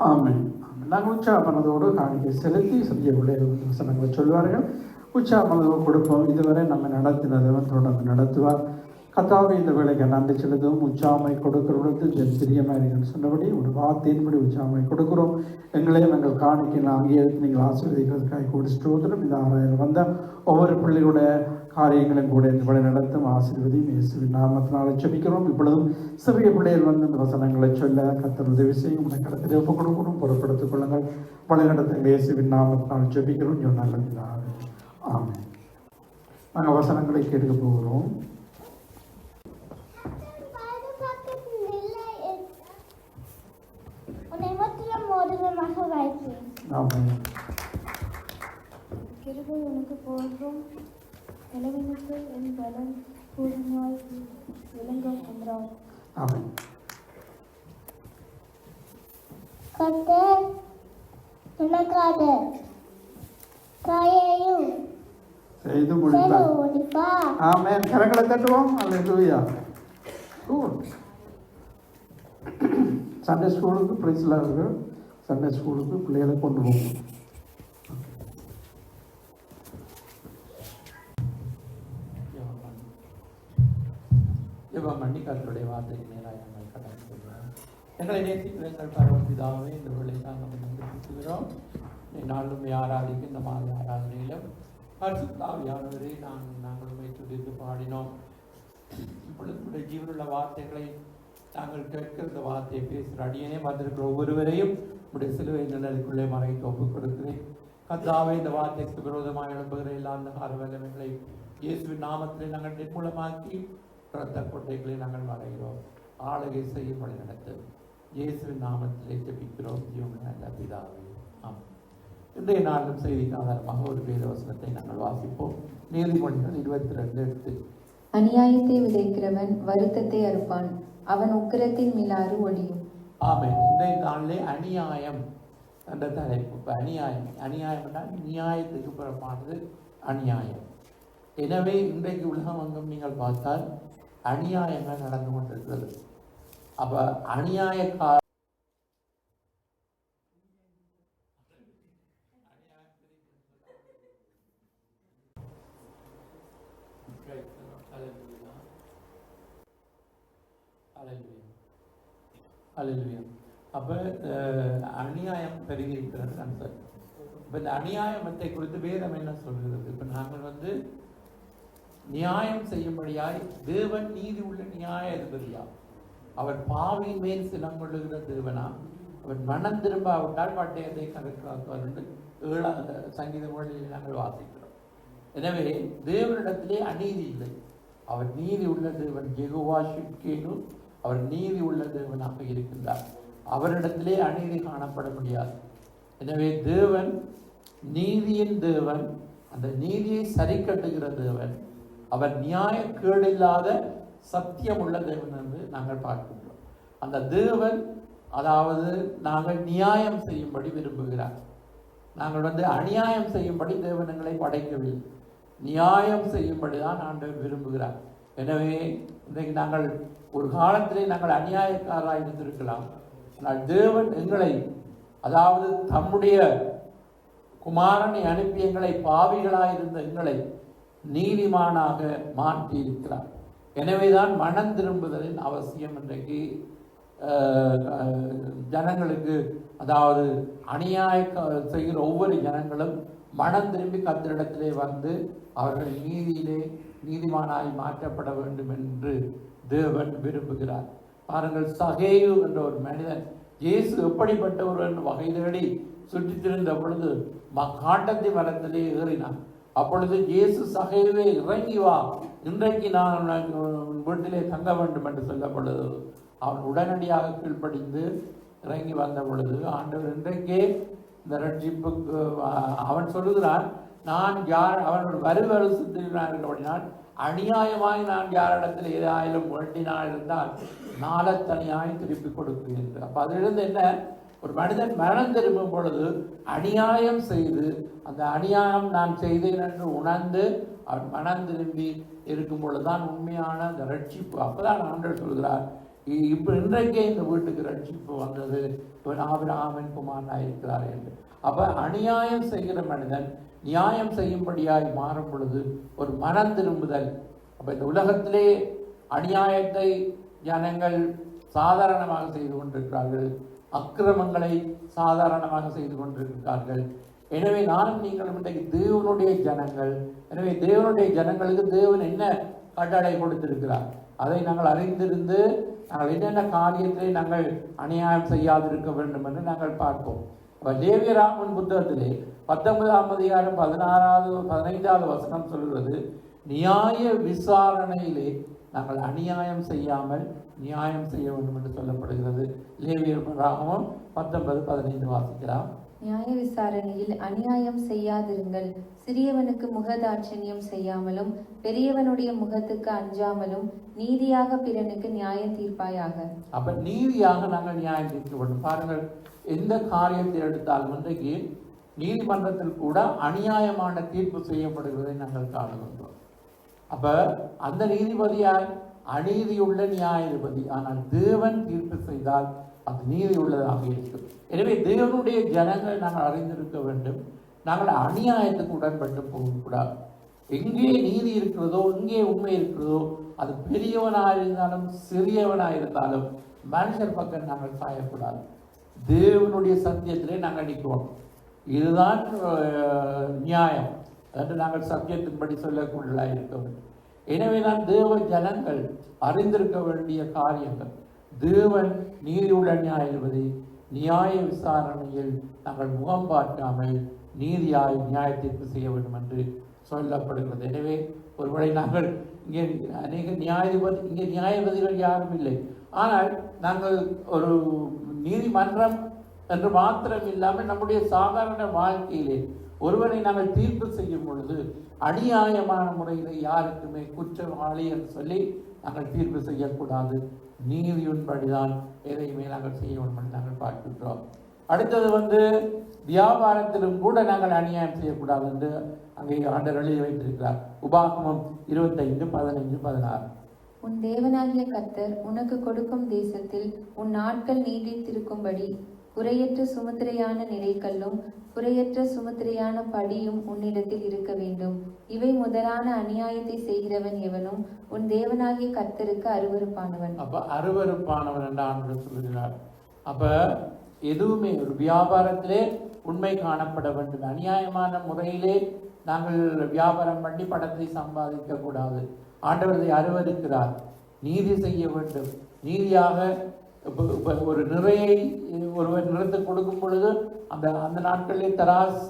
ஆமென். நாங்கள் உற்சாகமனதோடு காணிக்கை செலுத்தி சத்திய வசனங்களை சொல்வார்கள். உற்சாகமனதோடு கொடுப்போம். இதுவரை நம்ம நடத்தினதவன் தொடர்ந்து நடத்துவார். கத்தாவை இந்த வேலைக்கு நன்றி செலுத்தும். உற்சாகமை கொடுக்கிறவர்களுக்கு என் பிரியமாக சொன்னபடி ஒரு வார்த்தையின்படி உற்சாகமை கொடுக்கிறோம். எங்களையும் எங்கள் காணிக்கை அங்கீகரித்து நீங்கள் ஆசீர்வதிக்கிறதுக்காக கூடி ஸ்தோத்திரம். இந்த 6000 வந்த ஒவ்வொரு பிள்ளைகளுடைய காரியங்களையும் கூட இந்த வழி நடத்தும் ஆசீர்வதியும் இயேசுவின் நாமத்தினால ஜெபிக்கிறோம். இப்பொழுதும் சிறிய பிள்ளைகள் வந்து இந்த வசனங்களை சொல்ல கர்த்தர் உதவி செய்யும். உனக்கு இடத்தில் ஒப்புக் கொடுக்கணும். பொறுப்படுத்திக் கொள்ளுங்கள். வழி நடத்துங்கள். இயேசுவின் நாமத்தினால் ஜெபிக்கிறோம். நல்லதாக ஆமென். நாங்கள் வசனங்களை கேட்க போகிறோம். கிருபை உனக்கு போன்றும் இளவினுக்கு என் பலம் பூர்ணமாய் விளங்கும் என்றார். ஆமென். கர்த்தர் உனக்காக காயையும் செய்து முடிப்பார். ஆமென். கரங்களை தட்டுவோம். அல்லேலூயா. சண்டே ஸ்கூலுக்கு பிரைஸ்லாம் இருக்கு. சண்டே ஸ்கூலுக்கு பிள்ளைகளை கொண்டு போகும். ஜெபம் பண்ணி கர்த்தருடைய வார்த்தைக்கு நேராக நாங்கள் கடந்து செல்கிறோம். எங்களை நேசிக்கிற எங்கள் பரமபிதாவே இந்த வேளையை நாங்கள் நன்றி நாளும் ஆராதிக்கும் இந்த மாதிரி ஆராதனையிலும் பரிசுத்தாவியானவரே நாங்கள் உண்மை துதித்து பாடினோம். இப்பொழுது ஜீவனுள்ள வார்த்தைகளை நாங்கள் கேட்கிற இந்த வார்த்தையை பேசுகிற அடியனே வந்திருக்கிற ஒவ்வொருவரையும் உடைய சிலுவை நிழலுக்குள்ளே மறைத்து ஒப்புக் கொடுக்கிறேன். கர்த்தாவே இந்த வார்த்தைக்கு விரோதமாக எழும்புகிற எல்லா அந்த வல்லமைகளை இயேசுவின் நாமத்திலே நாங்கள் நிர்மூலமாக்கி இரத்த கொட்டைகளை நாங்கள் வரைகிறோம். ஆளுகை செய்யும் வழி நடத்து இயேசுவின் நாமத்திலே ஜெபிக்கிறோம். ஜீவனுள்ள பிதாவே ஆமென். இன்றைய நாளும் செய்திக்கு ஆதாரமாக ஒரு வேத வசனத்தை நாங்கள் வாசிப்போம். நீதிமொழிகள் 22:8. அநியாயத்தை விதைக்கிறவன் வருத்தத்தை அறுப்பான், அவன் உக்கிரத்தின் மிலாறு ஒழியும். ஆமென். இன்றைய நாளிலே அநியாயம் என்ற தலைப்பு. அநியாயம் என்றால் நியாயத்துக்கு புறப்பானது அநியாயம். எனவே இன்றைக்கு உலகம் அங்கும் நீங்கள் பார்த்தால் அநியாயங்கள் நடந்து கொண்டிருக்கிறது. அப்ப அநியாயக்கார அப்போ அநியாயம் பெருகி இருக்கிறது சார். இப்போ இந்த அநியாயத்தை குறித்து வேதம் என்ன சொல்கிறது? இப்போ நாங்கள் நியாயம் செய்யும்படியாய் தேவன் நீதி உள்ள நியாயாதிபதியா, அவர் பாவியின் மேல் சினம் கொள்ளுகிற தேவனா, அவர் மனம் திரும்பாவிட்டால் பட்டயத்தை கணக்காக்குவார் என்று 7 சங்கீத மொழியில் நாங்கள் வாசிக்கிறோம். எனவே தேவனிடத்திலே அநீதி இல்லை, அவர் நீதி உள்ள தேவன். யெகோவா ஷிட்கேனு, அவர் நீதி உள்ள தேவனாக இருக்கின்றார். அவரிடத்திலே அநீதி காணப்பட முடியாது. எனவே தேவன் நீதியின் தேவன், அந்த நீதியை சரி கட்டுகிற தேவன், அவர் நியாய கேடில்லாத சத்தியம் உள்ள தேவன் என்று நாங்கள் பார்க்கின்றோம். அந்த தேவன் அதாவது நாங்கள் நியாயம் செய்யும்படி விரும்புகிறார். நாங்கள் அநியாயம் செய்யும்படி தேவன் எங்களை படைக்கவில்லை, நியாயம் செய்யும்படி தான் ஆண்டவர் விரும்புகிறார். எனவே இன்றைக்கு நாங்கள் ஒரு காலத்திலே நாங்கள் அநியாயக்காரராக இருந்திருக்கலாம். ஆனால் தேவன் எங்களை, அதாவது தம்முடைய குமாரனை அனுப்பி எங்களை பாவிகளாக இருந்த எங்களை நீதிமானாக மாற்றி இருக்கிறார். எனவேதான் மனம் திரும்புதலின் அவசியம் இன்றைக்கு ஜனங்களுக்கு, அதாவது அநியாய செய்கிற ஒவ்வொரு ஜனங்களும் மனம் திரும்பி கர்த்தரிடத்திலே வந்து அவர்கள் நீதியிலே நீதிமானாய் மாற்றப்பட வேண்டும் என்று தேவன் விரும்புகிறார். பாருங்கள், சகேயு என்ற ஒரு மனிதன் இயேசு எப்படிப்பட்டவர் என்று வகை தேடி சுற்றித் திரிந்த பொழுது காட்டத்தி மரத்திலே ஏறினான். அப்பொழுது இயேசு சகேயுவே இறங்கி வா, இன்றைக்கு நான் வீட்டிலே தங்க வேண்டும் என்று சொல்லப்பொழுது அவன் உடனடியாக கீழ்ப்படிந்து இறங்கி வந்த பொழுது ஆண்டவர் இன்றைக்கே இந்த ரட்சிப்புக்கு அவன் சொல்லுகிறான், நான் யார் அவனோட வருவருத்தினால் அநியாயமாய் நான் யாரிடத்தில் ஏதாயிலும் வேண்டினால் இருந்தால் நாளத்தனியாய் திருப்பி கொடுக்கிறேன். அப்போ அதிலிருந்து என்ன, ஒரு மனிதன் மனம் திரும்பும் பொழுது அநியாயம் செய்து அந்த அநியாயம் நான் செய்தேன் என்று உணர்ந்து அவன் மனம் திரும்பி இருக்கும் பொழுதுதான் உண்மையான அந்த ரட்சிப்பு. அப்போதான் ஆண்டவர் சொல்கிறார், இப்போ இன்றைக்கே இந்த வீட்டுக்கு ரட்சிப்பு வந்தது, இவன் ஆபிரகாமின் குமாரனாக இருக்கிறார் என்று. அப்போ அநியாயம் செய்கிற மனிதன் நியாயம் செய்யும்படியாய் மாறும் பொழுது ஒரு மனம் திரும்புதல். அப்போ இந்த உலகத்திலே அநியாயத்தை ஜனங்கள் சாதாரணமாக செய்து கொண்டிருக்கிறார்கள், அக்கிரமங்களை சாதாரணமாக செய்து கொண்டிருக்கிறார்கள். எனவே நானும் நீங்களும் இன்றைக்கு தேவனுடைய ஜனங்கள். எனவே தேவனுடைய ஜனங்களுக்கு தேவன் என்ன கட்டளை கொடுத்திருக்கிறார் அதை நாங்கள் அறிந்திருந்து நாங்கள் என்னென்ன காரியத்திலே நாங்கள் அநியாயம் செய்யாதிருக்க வேண்டும் என்று நாங்கள் பார்ப்போம். லேவியராகமன் புத்தகத்திலே 19ஆம் அதிகாரம் 15வது வசனம் சொல்கிறது, நியாய விசாரணையிலே நாங்கள் அநியாயம் செய்யாமல் நியாயம் செய்ய வேண்டும் என்று சொல்லப்படுகிறது. லேவியராகமம் 19:15 வாசிக்கலாம். நியாய விசாரணையில் அநியாயம் செய்யாதிருங்கள், சிறியவனுக்கு முகதாட்சணியம் செய்யாமலும் பெரியவனுடைய முகத்துக்கு அஞ்சாமலும் நீதியாக பிறனுக்கு நியாயம் தீர்ப்பாயாக. அப்ப நீதியாக நாங்கள் நியாயம் தீர்க்க வேண்டும். பாருங்கள், எந்த காரியத்தை எடுத்தாலும் இன்றைக்கு நீதிமன்றத்தில் கூட அநியாயமான தீர்ப்பு செய்யப்படுகிறதை நாங்கள் காணுகின்றோம். அப்ப அந்த நீதிபதியால் அநீதியுள்ள நியாயாதிபதி, ஆனால் தேவன் தீர்ப்பு செய்தால் அது நீதி உள்ளதாக இருக்கும். எனவே தேவனுடைய ஜனங்கள் நாங்கள் அறிந்திருக்க வேண்டும், நாங்கள் அநியாயத்துக்கு உடன்பட்டு போகக்கூடாது. எங்கே நீதி இருக்கிறதோ, எங்கே உண்மை இருக்கிறதோ, அது பெரியவனாக இருந்தாலும் சிறியவனாக இருந்தாலும் மனுஷர் பக்கம் நாங்கள் சாயக்கூடாது. தேவனுடைய சத்தியத்திலே நாங்கள் நிற்கிறோம், இதுதான் நியாயம் என்று நாங்கள் சத்தியத்தின்படி சொல்லக்கூடியதாக இருக்க வேண்டும். எனவே தான் தேவ ஜனங்கள் அறிந்திருக்க வேண்டிய காரியங்கள், தேவன் நீதியுள்ள நியாயாதிபதி, நியாய விசாரணையில் நாங்கள் முகம் பார்க்காமல் நீதியாய் நியாயத்திற்கு செய்ய வேண்டும் என்று சொல்லப்படுகிறது. எனவே ஒருவேளை நாங்கள் இங்கே அநேக நியாயாதிபதிகள் யாரும் இல்லை, ஆனால் நாங்கள் ஒரு நீதிமன்றம் என்று மாத்திரம் இல்லாமல் நம்முடைய சாதாரண வாழ்க்கையிலே ஒருவரை நாங்கள் தீர்ப்பு செய்யும் பொழுது அநியாயமான முறையில் யாருக்குமே குற்றவாளி என்று சொல்லி நாங்கள் தீர்ப்பு செய்யக்கூடாது. நீதியின்படிதான் எதையுமே நாங்கள் செய்ய வேண்டும் என்று நாங்கள் பார்க்கின்றோம். அடுத்தது வியாபாரத்திலும் கூட நாங்கள் அநியாயம் செய்யக்கூடாது என்று அங்கே ஆண்டவர் எழுதி வைத்திருக்கிறார். உபாகமம் 25:15-16. உன் தேவனாகிய கர்த்தர் உனக்கு கொடுக்கும் தேசத்தில் உன் நாட்கள் நீடித்திருக்கும்படி குறையற்ற சுமுத்திரையான நிறைக்கல்லும் குறையற்ற சுமுத்திரையான படியும் உன்னிடத்தில் இருக்க வேண்டும். இவை முதலான அநியாயத்தை செய்கிறவன் எவனும் உன் தேவனாகிய கர்த்தருக்கு அருவருப்பானவன். அப்ப அருவருப்பானவன் என்று ஆண்டவர் சொல்கிறார். அப்ப எதுவுமே ஒரு வியாபாரத்திலே உண்மை காணப்பட வேண்டும். அநியாயமான முறையிலே நாங்கள் வியாபாரம் பண்ணி பணத்தை சம்பாதிக்க கூடாது. ஆண்டவர் இதை அருவருக்கிறார். நீதி செய்ய வேண்டும். நீதியாக ஒரு நிறையை ஒருவர் நிறுத்து கொடுக்கும் பொழுது அந்த நாட்களிலே தராஸ்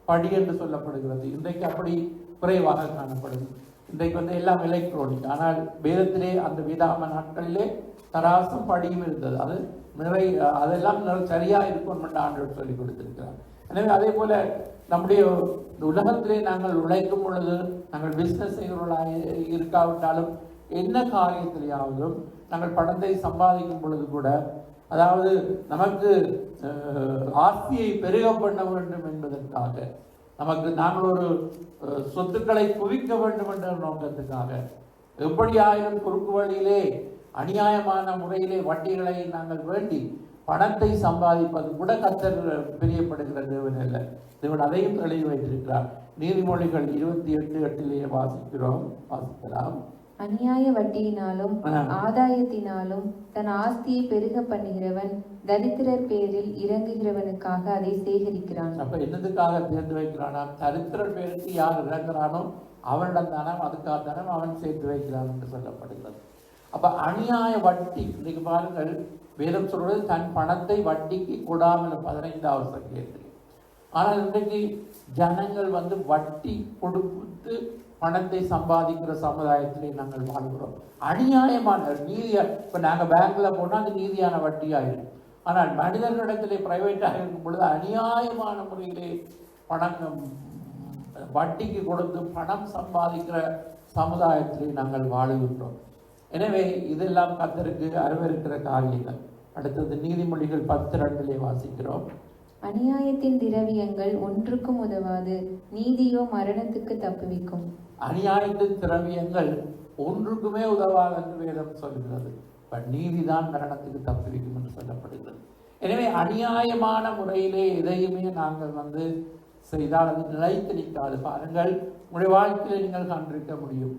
படி என்று சொல்லப்படுகிறது. இன்றைக்கு அப்படி குறைவாக காணப்படுது. இன்றைக்கு எல்லாம் எலக்ட்ரானிக். ஆனால் வேதத்திலே அந்த வேதாம நாட்களிலே தராசும் படியும் இருந்தது. அது அதெல்லாம் சரியாக இருக்கும் என்று ஆண்டவர் சொல்லிக் கொடுத்திருக்கிறார். எனவே அதே போல நம்முடைய உலகத்திலே நாங்கள் உழைக்கும் பொழுது, நாங்கள் பிஸ்னஸ் செய்கிறவர்களாக இருக்காவிட்டாலும் என்ன காரியத்திலேயாவதும் நாங்கள் பணத்தை சம்பாதிக்கும் பொழுது கூட, அதாவது நமக்கு ஆஸ்தியை பெருக பண்ண வேண்டும் என்பதற்காக, நமக்கு நாங்கள் ஒரு சொத்துக்களை குவிக்க வேண்டும் என்ற நோக்கத்துக்காக, எப்படியாயினும் குறுக்கு வழியிலே அநியாயமான முறையிலே வட்டிகளை நாங்கள் வேண்டி பணத்தை சம்பாதிப்பது கூட கர்த்தர் பிரியப்படுகிற தேவன் அல்ல. தேவன் அதையும் தெளிவு வைத்திருக்கிறார். நீதிமொழிகள் 28:8 வாசிக்கலாம். அநியாய வட்டியினாலும் ஆதாயத்தினாலும் தன் ஆஸ்தியை பெருக பண்ணுகிறவன் தரித்திரர் பேரில் இறங்குகிறவனுக்காக அதை சேகரிக்கிறான். அப்ப என்னதுக்காக சேர்த்து வைக்கிறானா? தரித்திரர் பேருக்கு யார் இறங்குறானோ அவனிடம் தானே அதுக்காக தானே அவன் சேர்த்து வைக்கிறான் என்று சொல்லப்படுகிறது. அப்ப அநியாய வட்டி, இன்னைக்கு பாருங்கள், வேதம் சொல்றது தன் பணத்தை வட்டிக்கு கொடாமல் 15வது சங்கீதத்தில். ஆனால் இன்றைக்கு ஜனங்கள் வட்டி கொடுத்து பணத்தை சம்பாதிக்கிற சமுதாயத்திலே நாங்கள் வாழ்கிறோம். அநியாயமான நீதியா, இப்போ நாங்கள் பேங்க்ல போனால் அது நீதியான வட்டியாயிரும். ஆனால் மனிதர்களிடத்திலே பிரைவேட்டாக இருக்கும் பொழுது அநியாயமான முறையிலே பணம் வட்டிக்கு கொடுத்து பணம் சம்பாதிக்கிற சமுதாயத்திலே நாங்கள் வாழுகின்றோம். எனவே இதெல்லாம் கர்த்தருக்கு அருவருக்கிற காரியங்கள். அடுத்தது நீதிமொழிகள் 10:2 வாசிக்கிறோம். அநியாயத்தின் திரவியங்கள் ஒன்றுக்கும் உதவாது, நீதியோ மரணத்துக்கு தப்புவிக்கும். அநியாயத்தின் திரவியங்கள் ஒன்றுக்குமே உதவாது என்று வேதம் சொல்கிறது. நீதிதான் மரணத்துக்கு தப்புவிக்கும் என்று சொல்லப்படுகிறது. எனவே அநியாயமான முறையிலே எதையுமே நாங்கள் செய்தால் அது நிலைத்து நிற்காது. பாருங்கள், உங்களுடைய வாழ்க்கையில் நீங்கள் கண்டிருக்க முடியும்.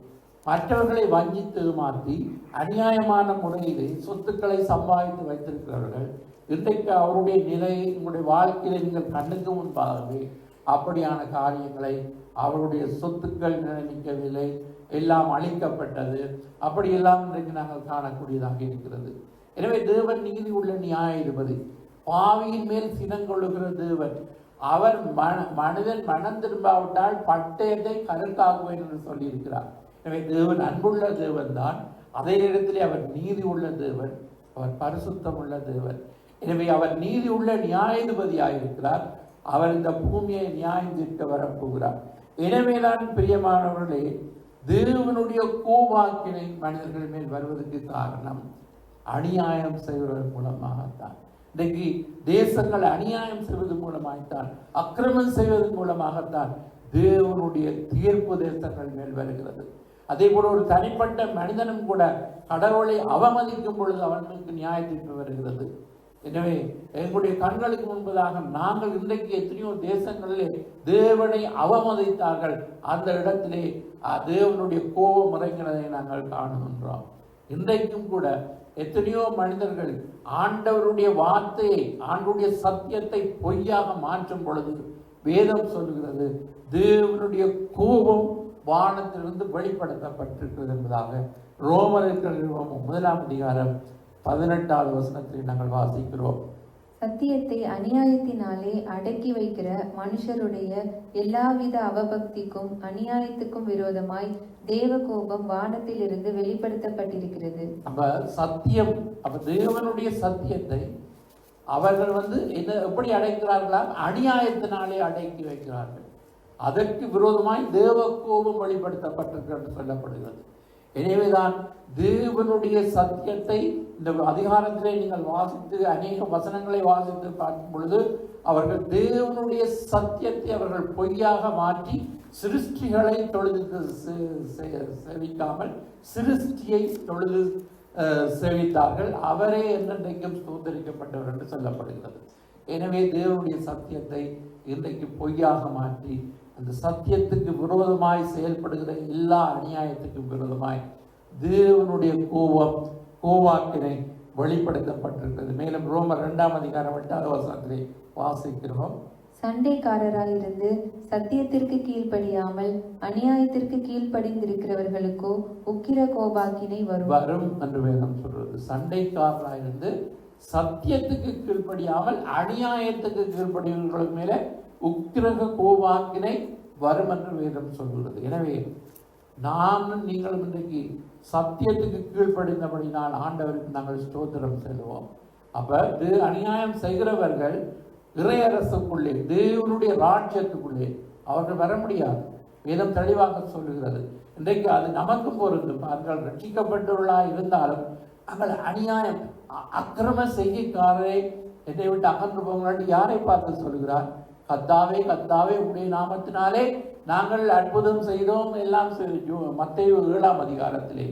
மற்றவர்களை வஞ்சித்து மாற்றி அநியாயமான முறையிலே சொத்துக்களை சம்பாதித்து வைத்திருக்கிறவர்கள் இன்றைக்கு அவருடைய நிலையை உங்களுடைய வாழ்க்கையில நீங்கள் கண்ணுக்கு முன்பாகவே அப்படியான காரியங்களை, அவருடைய சொத்துக்கள் நிலைக்கவில்லை, எல்லாம் அழிக்கப்பட்டது, அப்படியெல்லாம் இன்றைக்கு நாங்கள் காணக்கூடியதாக இருக்கிறது. எனவே தேவன் நீதி உள்ள நியாயாதிபதி, பாவியின் மேல் சினங்கொள்ளுகிற தேவன். அவர் மனிதன் மனம் திரும்பாவிட்டால் பட்டயத்தை கருக்காகுவேன் என்று சொல்லியிருக்கிறார். எனவே தேவன் அன்புள்ள தேவன் தான். அதே நேரத்திலே அவர் நீதி உள்ள தேவன், அவர் பரிசுத்தம் உள்ள தேவன். எனவே அவர் நீதி உள்ள நியாயாதிபதியாயிருக்கிறார். அவர் இந்த பூமியை நியாயம் தீர்க்க வரப்போகிறார். எனவேதான் பிரியமானவர்களே, தேவனுடைய கோபாக்கினை மனிதர்கள் மேல் வருவதற்கு காரணம் அநியாயம் செய்வதன் மூலமாகத்தான். இன்றைக்கு தேசங்கள் அநியாயம் செய்வது மூலமாகத்தான், அக்கிரமம் செய்வதன் மூலமாகத்தான் தேவனுடைய தீர்ப்பு தேசங்கள் மேல் வருகிறது. அதே போல ஒரு தனிப்பட்ட மனிதனும் கூட கடவுளை அவமதிக்கும் பொழுது அவனுக்கு நியாய தீர்ப்பு வருகிறது. எனவே எங்களுடைய கண்களுக்கு முன்பதாக நாங்கள் இன்றைக்கு எத்தனையோ தேசங்களிலே தேவனை அவமதித்தார்கள். அந்த இடத்திலே தேவனுடைய கோபம் இறங்கினதை நாங்கள் காணுகின்றோம். இன்றைக்கும் கூட எத்தனையோ மனிதர்கள் ஆண்டவருடைய வார்த்தையை, ஆண்டவருடைய சத்தியத்தை பொய்யாக மாற்றும் பொழுது வேதம் சொல்லுகிறது தேவனுடைய கோபம் வானத்திலிருந்து வெளிப்படுத்தப்பட்டிருக்கிறது என்பதாக ரோமர்கள் 1:18 நாங்கள் வாசிக்கிறோம். சத்தியத்தை அநியாயத்தினாலே அடக்கி வைக்கிற மனுஷருடைய எல்லாவித அவபக்திக்கும் அநியாயத்துக்கும் விரோதமாய் தேவ கோபம் வானத்திலிருந்து வெளிப்படுத்தப்பட்டிருக்கிறது. அப்ப சத்தியம், அப்ப தேவனுடைய சத்தியத்தை அவர்கள் எப்படி அடைக்கிறார்களா? அநியாயத்தினாலே அடக்கி வைக்கிறார்கள். அதற்கு விரோதமாய் தேவ கோபம் வெளிப்படுத்தப்பட்டிருக்கிறது சொல்லப்படுகிறது. எனவேதான் தேவனுடைய சத்தியத்தை இந்த அதிகாரத்திலே நீங்கள் வாசித்து அநேக வசனங்களை வாசித்து பார்க்கும் பொழுது அவர்கள் தேவனுடைய சத்தியத்தை அவர்கள் பொய்யாக மாற்றி சிருஷ்டிகளை தொழுது சேவிக்காமல் சிருஷ்டியை தொழுது சேவித்தார்கள். அவரே என்றைக்கும் சுதந்திரிக்கப்பட்டவர் என்று சொல்லப்படுகிறது. எனவே தேவனுடைய சத்தியத்தை இன்றைக்கு பொய்யாக மாற்றி அந்த சத்தியத்துக்கு விரோதமாய் செயல்படுகிற எல்லா அநியாயத்துக்கும் விரோதமாய் தேவனுடைய கோவாக்கினை வெளிப்படுத்தப்பட்டிருக்கிறது. மேலும் ரோமர் 2ஆம் அதிகாரம் 8வது வசனத்திலே வாசிக்கிறோம். சண்டைக்காரராயிருந்து சத்தியத்திற்கு கீழ்ப்படியாமல் அநியாயத்திற்கு கீழ்ப்படிந்திருக்கிறவர்களுக்கோ உக்கிர கோபாக்கினை வரும் என்று வேதம் சொல்றது. சண்டைக்காரராயிருந்து சத்தியத்துக்கு கீழ்ப்படியாமல் அநியாயத்துக்கு கீழ்ப்படியவர்களுக்கு மேல உக்கிரக கோபாக்கினை வரும் என்று வேதம் சொல்கிறது. எனவே நானும் நீங்களும் இன்றைக்கு சத்தியத்துக்கு கீழ்ப்படிந்தபடினால் ஆண்டவருக்கு நாங்கள் ஸ்தோத்திரம் செல்வோம். அப்ப அநியாயம் செய்கிறவர்கள் இறையரசுக்குள்ளே தேவனுடைய ராஜ்யத்துக்குள்ளே அவர்கள் வர முடியாது. வேதம் தெளிவாக சொல்லுகிறது. இன்றைக்கு அது நமக்கும் பொருந்தும். அவர்கள் ரட்சிக்கப்பட்டவர்களாக இருந்தாலும் நாங்கள் அநியாயம் அக்கிரம செய்கைக்காரரை என்னை விட்டு அகன்று போங்களாட்டி யாரை பார்த்து சொல்லுகிறார்? கர்த்தாவே கர்த்தாவே உடைய நாமத்தினாலே நாங்கள் அற்புதம் செய்தோம் எல்லாம் மத்தேயு 7ஆம் அதிகாரத்திலே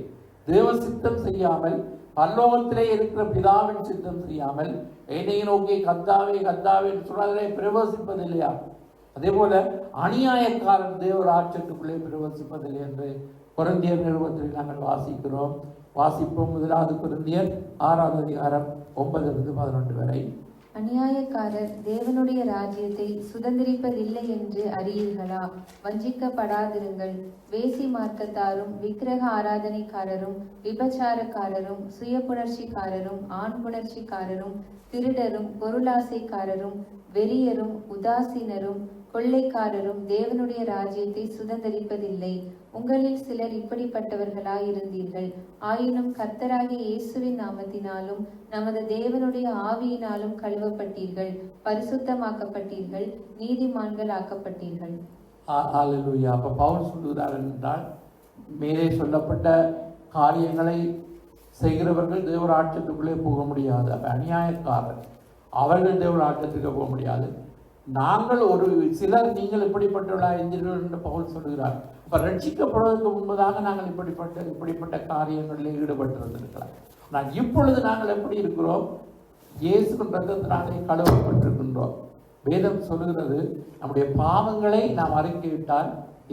தேவ சித்தம் செய்யாமல் பரலோகத்திலே இருக்கிற பிதாவின் சித்தம் செய்யாமல் என்னை நோக்கி கர்த்தாவே கர்த்தாவே என்று சொன்னதை பிரவேசிப்பதில்லையா? அதே போல அநியாயக்காரன் தேவ ராஜ்யத்துக்குள்ளே பிரவேசிப்பதில்லை என்று கொரிந்தியர் நிருபத்தில் நாங்கள் வாசிக்கிறோம். வாசிப்போம். 1 கொரிந்தியர் 6ஆம் அதிகாரம் 9-11 வரை. அநியாயக்காரர் தேவனுடைய ராஜ்யத்தை சுதந்திரிப்பதில்லை என்று அறியீர்களா? வஞ்சிக்கப்படாதிருங்கள். வேசி மார்க்கத்தாரும் விக்கிரக ஆராதனைக்காரரும் விபச்சாரக்காரரும் சுயபுணர்ச்சிக்காரரும் ஆண் புணர்ச்சிக்காரரும் திருடரும் பொருளாசைக்காரரும் வெறியரும் உதாசீனரும் கொள்ளைக்காரரும் தேவனுடைய ராஜ்யத்தை சுதந்திரிப்பதில்லை. உங்களில் சிலர் இப்படிப்பட்டவர்களாயிருந்தீர்கள். ஆயினும் கர்த்தராகிய இயேசுவின் நாமத்தினாலும் நமது தேவனுடைய ஆவியினாலும் கழுவப்பட்டீர்கள், பரிசுத்தமாக்கப்பட்டீர்கள், நீதிமான்கள் ஆக்கப்பட்டீர்கள். ஹல்லேலூயா. அப்ப பவுல் சொல்லுகிறார் என்றால் மேலே சொல்லப்பட்ட காரியங்களை செய்கிறவர்கள் தேவராட்சியத்துக்குள்ளே போக முடியாது. அப்ப அநியாயக்காரர் அவர்கள் தேவராட்சியத்துக்கு போக முடியாது. நாங்கள் ஒரு சிலர் நீங்கள் இப்படிப்பட்டவர்களாக இருந்தீர்கள் என்று பவுல் சொல்கிறார். அப்ப ரட்சிக்கப்படுவதற்கு முன்பதாக நாங்கள் இப்படிப்பட்ட காரியங்களில் ஈடுபட்டிருந்திருக்கலாம். ஆனால் இப்பொழுது நாங்கள் எப்படி இருக்கிறோம்? இயேசுவின் ரத்தத்தினாலே கழுவப்பட்டிருக்கின்றோம். வேதம் சொல்லுகிறது, நம்முடைய பாவங்களை நாம் அறிக்கையிட்டால்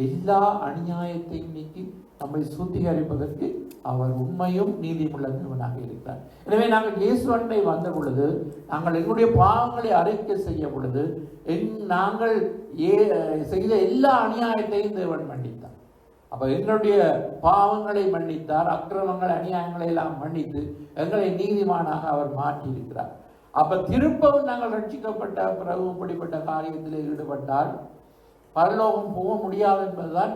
எல்லா அநியாயத்தையும் நீக்கி நம்மை சுத்திகரிப்பதற்கு அவர் உண்மையும் நீதியுள்ள தேவனாக இருக்கிறார். எனவே நாங்கள் இயேசு அண்டை வந்த பொழுது, நாங்கள் எங்களுடைய பாவங்களை அறிக்கை செய்ய பொழுது, நாங்கள் செய்த எல்லா அநியாயத்தையும் தேவன் மன்னித்தார். அப்ப எங்களுடைய பாவங்களை மன்னித்தார், அக்கிரமங்கள் அநியாயங்களை எல்லாம் மன்னித்து எங்களை நீதிமானாக அவர் மாற்றி இருக்கிறார். அப்ப திருப்பவும் நாங்கள் ரட்சிக்கப்பட்ட பிறகு இப்படிப்பட்ட காரியத்தில் ஈடுபட்டால் பரலோகம் போக முடியாது என்பதுதான்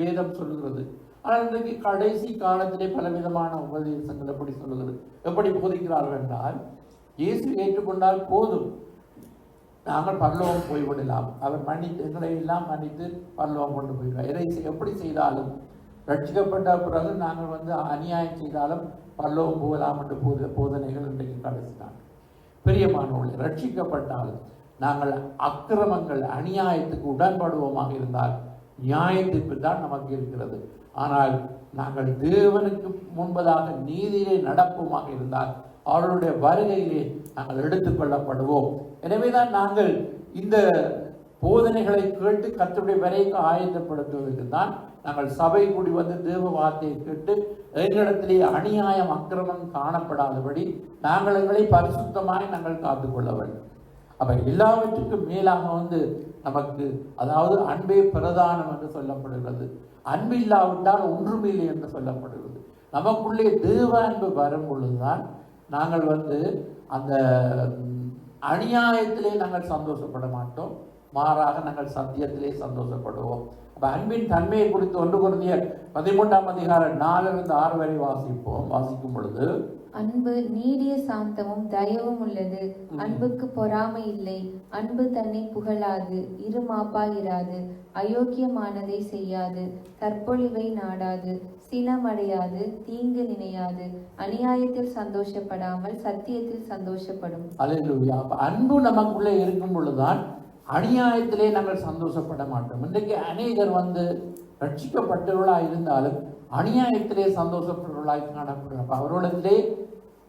வேதம் சொல்லுகிறது. ஆனால் இன்றைக்கு கடைசி காலத்திலே பலவிதமான உபதேசங்கள் எப்படி சொல்லுகிறது, எப்படி போதிக்கிறார்கள் என்றால், இயேசு ஏற்றுக்கொண்டால் போதும், நாங்கள் பரலோகம் போய்விடலாம், அவர் மன்னித்து எங்களை எல்லாம் மன்னித்து பரலோகம் கொண்டு போய்விடுவார். எதை எப்படி செய்தாலும் ரட்சிக்கப்பட்ட பிறகு நாங்கள் அநியாயம் செய்தாலும் பரலோகம் போகலாம் என்று போதனைகள் இன்றைக்கு கடைசிதான். பிரியமானவர்களே, ரட்சிக்கப்பட்டாலும் நாங்கள் அக்கிரமங்கள் அநியாயத்துக்கு உடன்படுவோமாக இருந்தால் நியாய தீர்ப்பு தான் நமக்கு இருக்கிறது. ஆனால் நாங்கள் தேவனுக்கு முன்பதாக நீதியிலே நடப்போமாக இருந்தால் அவருடைய வருகையிலே நாங்கள் எடுத்துக்கொள்ளப்படுவோம். எனவேதான் நாங்கள் இந்த போதனைகளை கேட்டு கர்த்தருடைய வரைக்கு ஆயத்தப்படுத்துவதற்கு தான் நாங்கள் சபை கூடி தேவ வார்த்தையை கேட்டு எங்களிடத்திலே அநியாயம் அக்கிரமம் காணப்படாதபடி நாங்கள் எங்களை பரிசுத்தமாய் நாங்கள் காத்துக்கொள்ள வேண்டும். அப்ப எல்லாவற்றுக்கும் மேலாக நமக்கு அதாவது அன்பே பிரதானம் என்று சொல்லப்படுகிறது. அன்பு இல்லாவிட்டால் ஒன்றுமில்லை என்று சொல்லப்படுகிறது. நமக்குள்ளே தேவ அன்பு வரும் பொழுதுதான் நாங்கள் அந்த அநியாயத்திலே நாங்கள் சந்தோஷப்பட மாட்டோம், மாறாக நாங்கள் சத்தியத்திலே சந்தோஷப்படுவோம். அப்ப அன்பின் தன்மையை குறித்து 1 கொரிந்தியர் 13ஆம் அதிகாரம் 4-6 வரை வாசிக்கும் பொழுது, அன்பு நீடிய சாந்தமும் தயவும் உள்ளது. அன்புக்கு பொறாமை இல்லை. அன்பு தன்னை புகழாது, இருமாப்பாயிராது, அயோக்கியமானதை செய்யாது, தற்பொழிவை நாடாது, சினமடையாது, தீங்கு நினையாது, அநியாயத்தில் சந்தோஷப்படாமல் சத்தியத்தில் சந்தோஷப்படும். அல்லேலூயா. அன்பு நமக்குள்ளே இருக்கும் பொழுதுதான் அநியாயத்திலே நாங்கள் சந்தோஷப்பட மாட்டோம். இன்றைக்கு அநேகர் ரட்சிக்கப்பட்டவர்களாக இருந்தாலும் அநியாயத்திலே சந்தோஷப்படுவர்களாய் காணப்படுகிறார். அவர்களிடத்திலே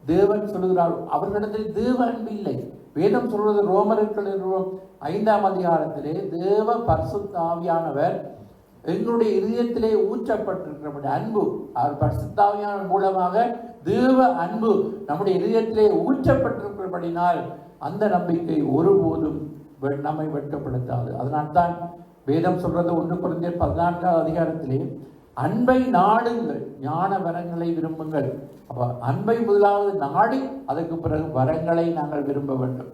தேவன் சொல்லுகிறார், அவர்களிடத்தில் தேவ அன்பு இல்லை. வேதம் சொல்வது ரோமர்கள் 5ஆம் அதிகாரத்திலே தேவ பரிசுத்த ஆவியானவர் எங்களுடைய இதயத்திலே ஊற்றப்பட்டிருக்கிற அன்பு, அவர் பரிசுத்த ஆவியானவர் மூலமாக தேவ அன்பு நம்முடைய இதயத்திலே ஊற்றப்பட்டிருக்கிறபடினால் அந்த நம்பிக்கை ஒருபோதும் நம்மை வெட்கப்படுத்தாது. அதனால்தான் வேதம் சொல்றது 1 கொரிந்தியர் 14ஆம் அதிகாரத்திலே அன்பை நாடுங்கள், ஞான வரங்களை விரும்புங்கள். அப்ப அன்பை முதலாவது நாடி அதற்கு பிறகு வரங்களை நாங்கள் விரும்ப வேண்டும்.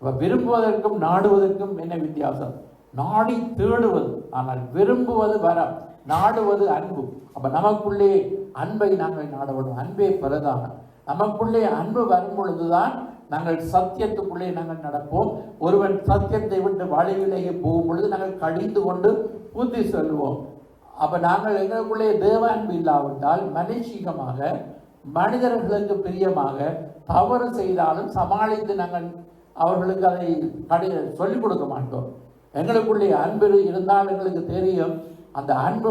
அப்ப விரும்புவதற்கும் நாடுவதற்கும் என்ன வித்தியாசம்? நாடி தேடுவது, ஆனால் விரும்புவது வரம், நாடுவது அன்பு. அப்ப நமக்குள்ளே அன்பை நாங்கள் நாட வேண்டும். அன்பே பிரதானம். நமக்குள்ளே அன்பு வரும் பொழுதுதான் நாங்கள் சத்தியத்துக்குள்ளே நாங்கள் நடப்போம். ஒருவன் சத்தியத்தை விட்டு வழிவிலேயே போகும் பொழுது நாங்கள் கடிந்து கொண்டு புத்தி சொல்வோம். அப்ப நாங்கள் எங்களுக்குள்ளே தேவ அன்பு இல்லாவிட்டால் மனுஷீகமாக மனிதர்களுக்கு பிரியமாக தவறு செய்தாலும் சமாளித்து நாங்கள் அவர்களுக்கு அதை சொல்லிக் கொடுக்க மாட்டோம். எங்களுக்குள்ளே அன்பு இருந்தால் எங்களுக்கு தெரியும் அந்த அன்பு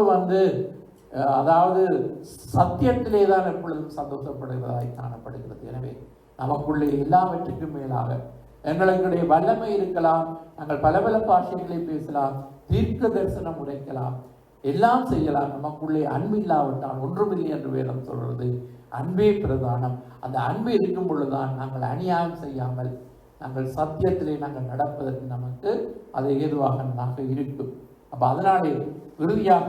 அதாவது சத்தியத்திலே தான் எப்பொழுதும் சந்தோஷப்படுகிறதாய் காணப்படுகிறது. எனவே நமக்குள்ளே எல்லாவற்றுக்கும் மேலாக எங்களுடைய வல்லமை இருக்கலாம், நாங்கள் பல பல பாஷைகளை பேசலாம், தீர்க்க தரிசனம் உரைக்கலாம், எல்லாம் செய்யலாம். நமக்குள்ளே அன்பு இல்லாவிட்டால் ஒன்றுமில்லை என்று வேதம் சொல்றது. அன்பே பிரதானம். அந்த அன்பு இருக்கும் பொழுதுதான் நாங்கள் அநியாயம் செய்யாமல் நாங்கள் சத்தியத்திலே நாங்கள் நடப்பதற்கு நமக்கு அது ஏதுவாக இருக்கும். அப்ப அதனாலே இறுதியாக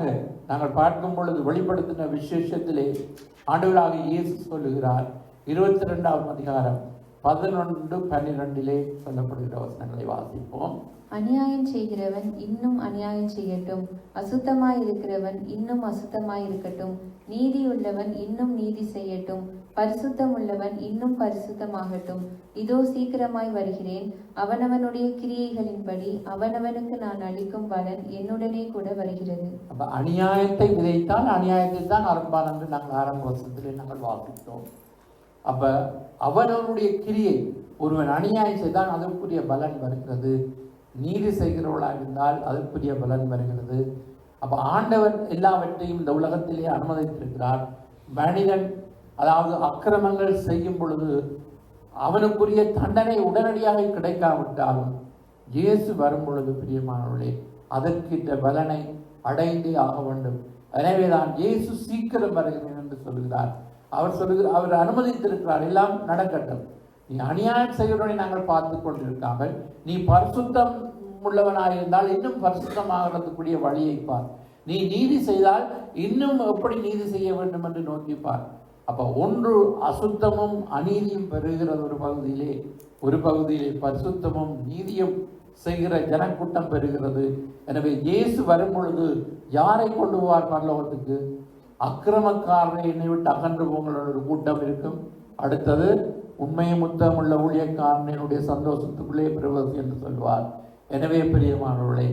நாங்கள் பார்க்கும் பொழுது வெளிப்படுத்தின விசேஷத்திலே ஆண்டவராக இயேசு சொல்லுகிறார். 22ஆம் அதிகாரம் 11-12 சொல்லப்படுகிற வசனங்களை வாசிப்போம். அநியாயம் செய்கிறவன் இன்னும் அநியாயம் செய்யட்டும், அசுத்தமாய் இருக்கிறவன் இன்னும் அசுத்தமாய் இருக்கட்டும், நீதி உள்ளவன் இன்னும் நீதி செய்யட்டும், பரிசுத்தம் உள்ளவன் இன்னும் பரிசுத்தமாகட்டும். இதோ சீக்கிரமாய் வருகிறேன், அவனவனுடைய கிரியைகளின்படி அவனவனுக்கு நான் அளிக்கும் பலன் என்னுடனே கூட வருகிறது. அப்ப அநியாயத்தை விதைத்தால் அநியாயத்தை தான் அறுப்பான் என்று நாங்கள் ஆரம்ப வருஷத்திலே நாங்கள் வாசித்தோம். அப்ப அவனவனுடைய கிரியை, ஒருவன் அநியாயம் செய்தால் அதற்குரிய பலன் வருகிறது. நீதி செய்கிறவர்களாக இருந்தால் அதற்குரிய பலன் வருகிறது. அப்ப ஆண்டவன் எல்லாவற்றையும் இந்த உலகத்திலே அனுமதித்திருக்கிறார். மனிதன் அதாவது அக்கிரமங்கள் செய்யும் பொழுது அவனுக்குரிய தண்டனை உடனடியாக கிடைக்காவிட்டாலும் இயேசு வரும் பொழுது பிரியமானவர்களே அதற்கிட்ட பலனை அடைந்தே ஆக வேண்டும். எனவேதான் இயேசு சீக்கிரம் வருகிறேன் என்று சொல்கிறார். அவர் அனுமதித்திருக்கிறார், எல்லாம் நடக்கட்டும். நீ அநியாயம் செய்கிறவனை நாங்கள் பார்த்து கொண்டிருக்காமல் நீ பரிசுத்தம் உள்ளவனாயிருந்தால் இன்னும் பரிசுத்தமாகிறதுக்குரிய வழியை பார். நீ நீதி செய்தால் இன்னும் எப்படி நீதி செய்ய வேண்டும் என்று நோக்கிப்பார். அப்ப ஒன்று அசுத்தமும் அநீதியும் பெறுகிறது ஒரு பகுதியிலே பரிசுத்தமும் நீதியும் செய்கிற ஜனக்கூட்டம் பெறுகிறது. எனவே இயேசு வரும் பொழுது யாரை கொண்டு போவார் பரலோகத்துக்கு? அக்கிரமக்காரனை என்னை விட்டு அகன்று போங்களோட ஒரு கூட்டம் இருக்கும். அடுத்தது உண்மையும் முத்தம் உள்ள ஊழியக்காரனுடைய சந்தோஷத்துக்குள்ளே பெறுவது என்று சொல்வார். எனவே பிரியமானவர்களே,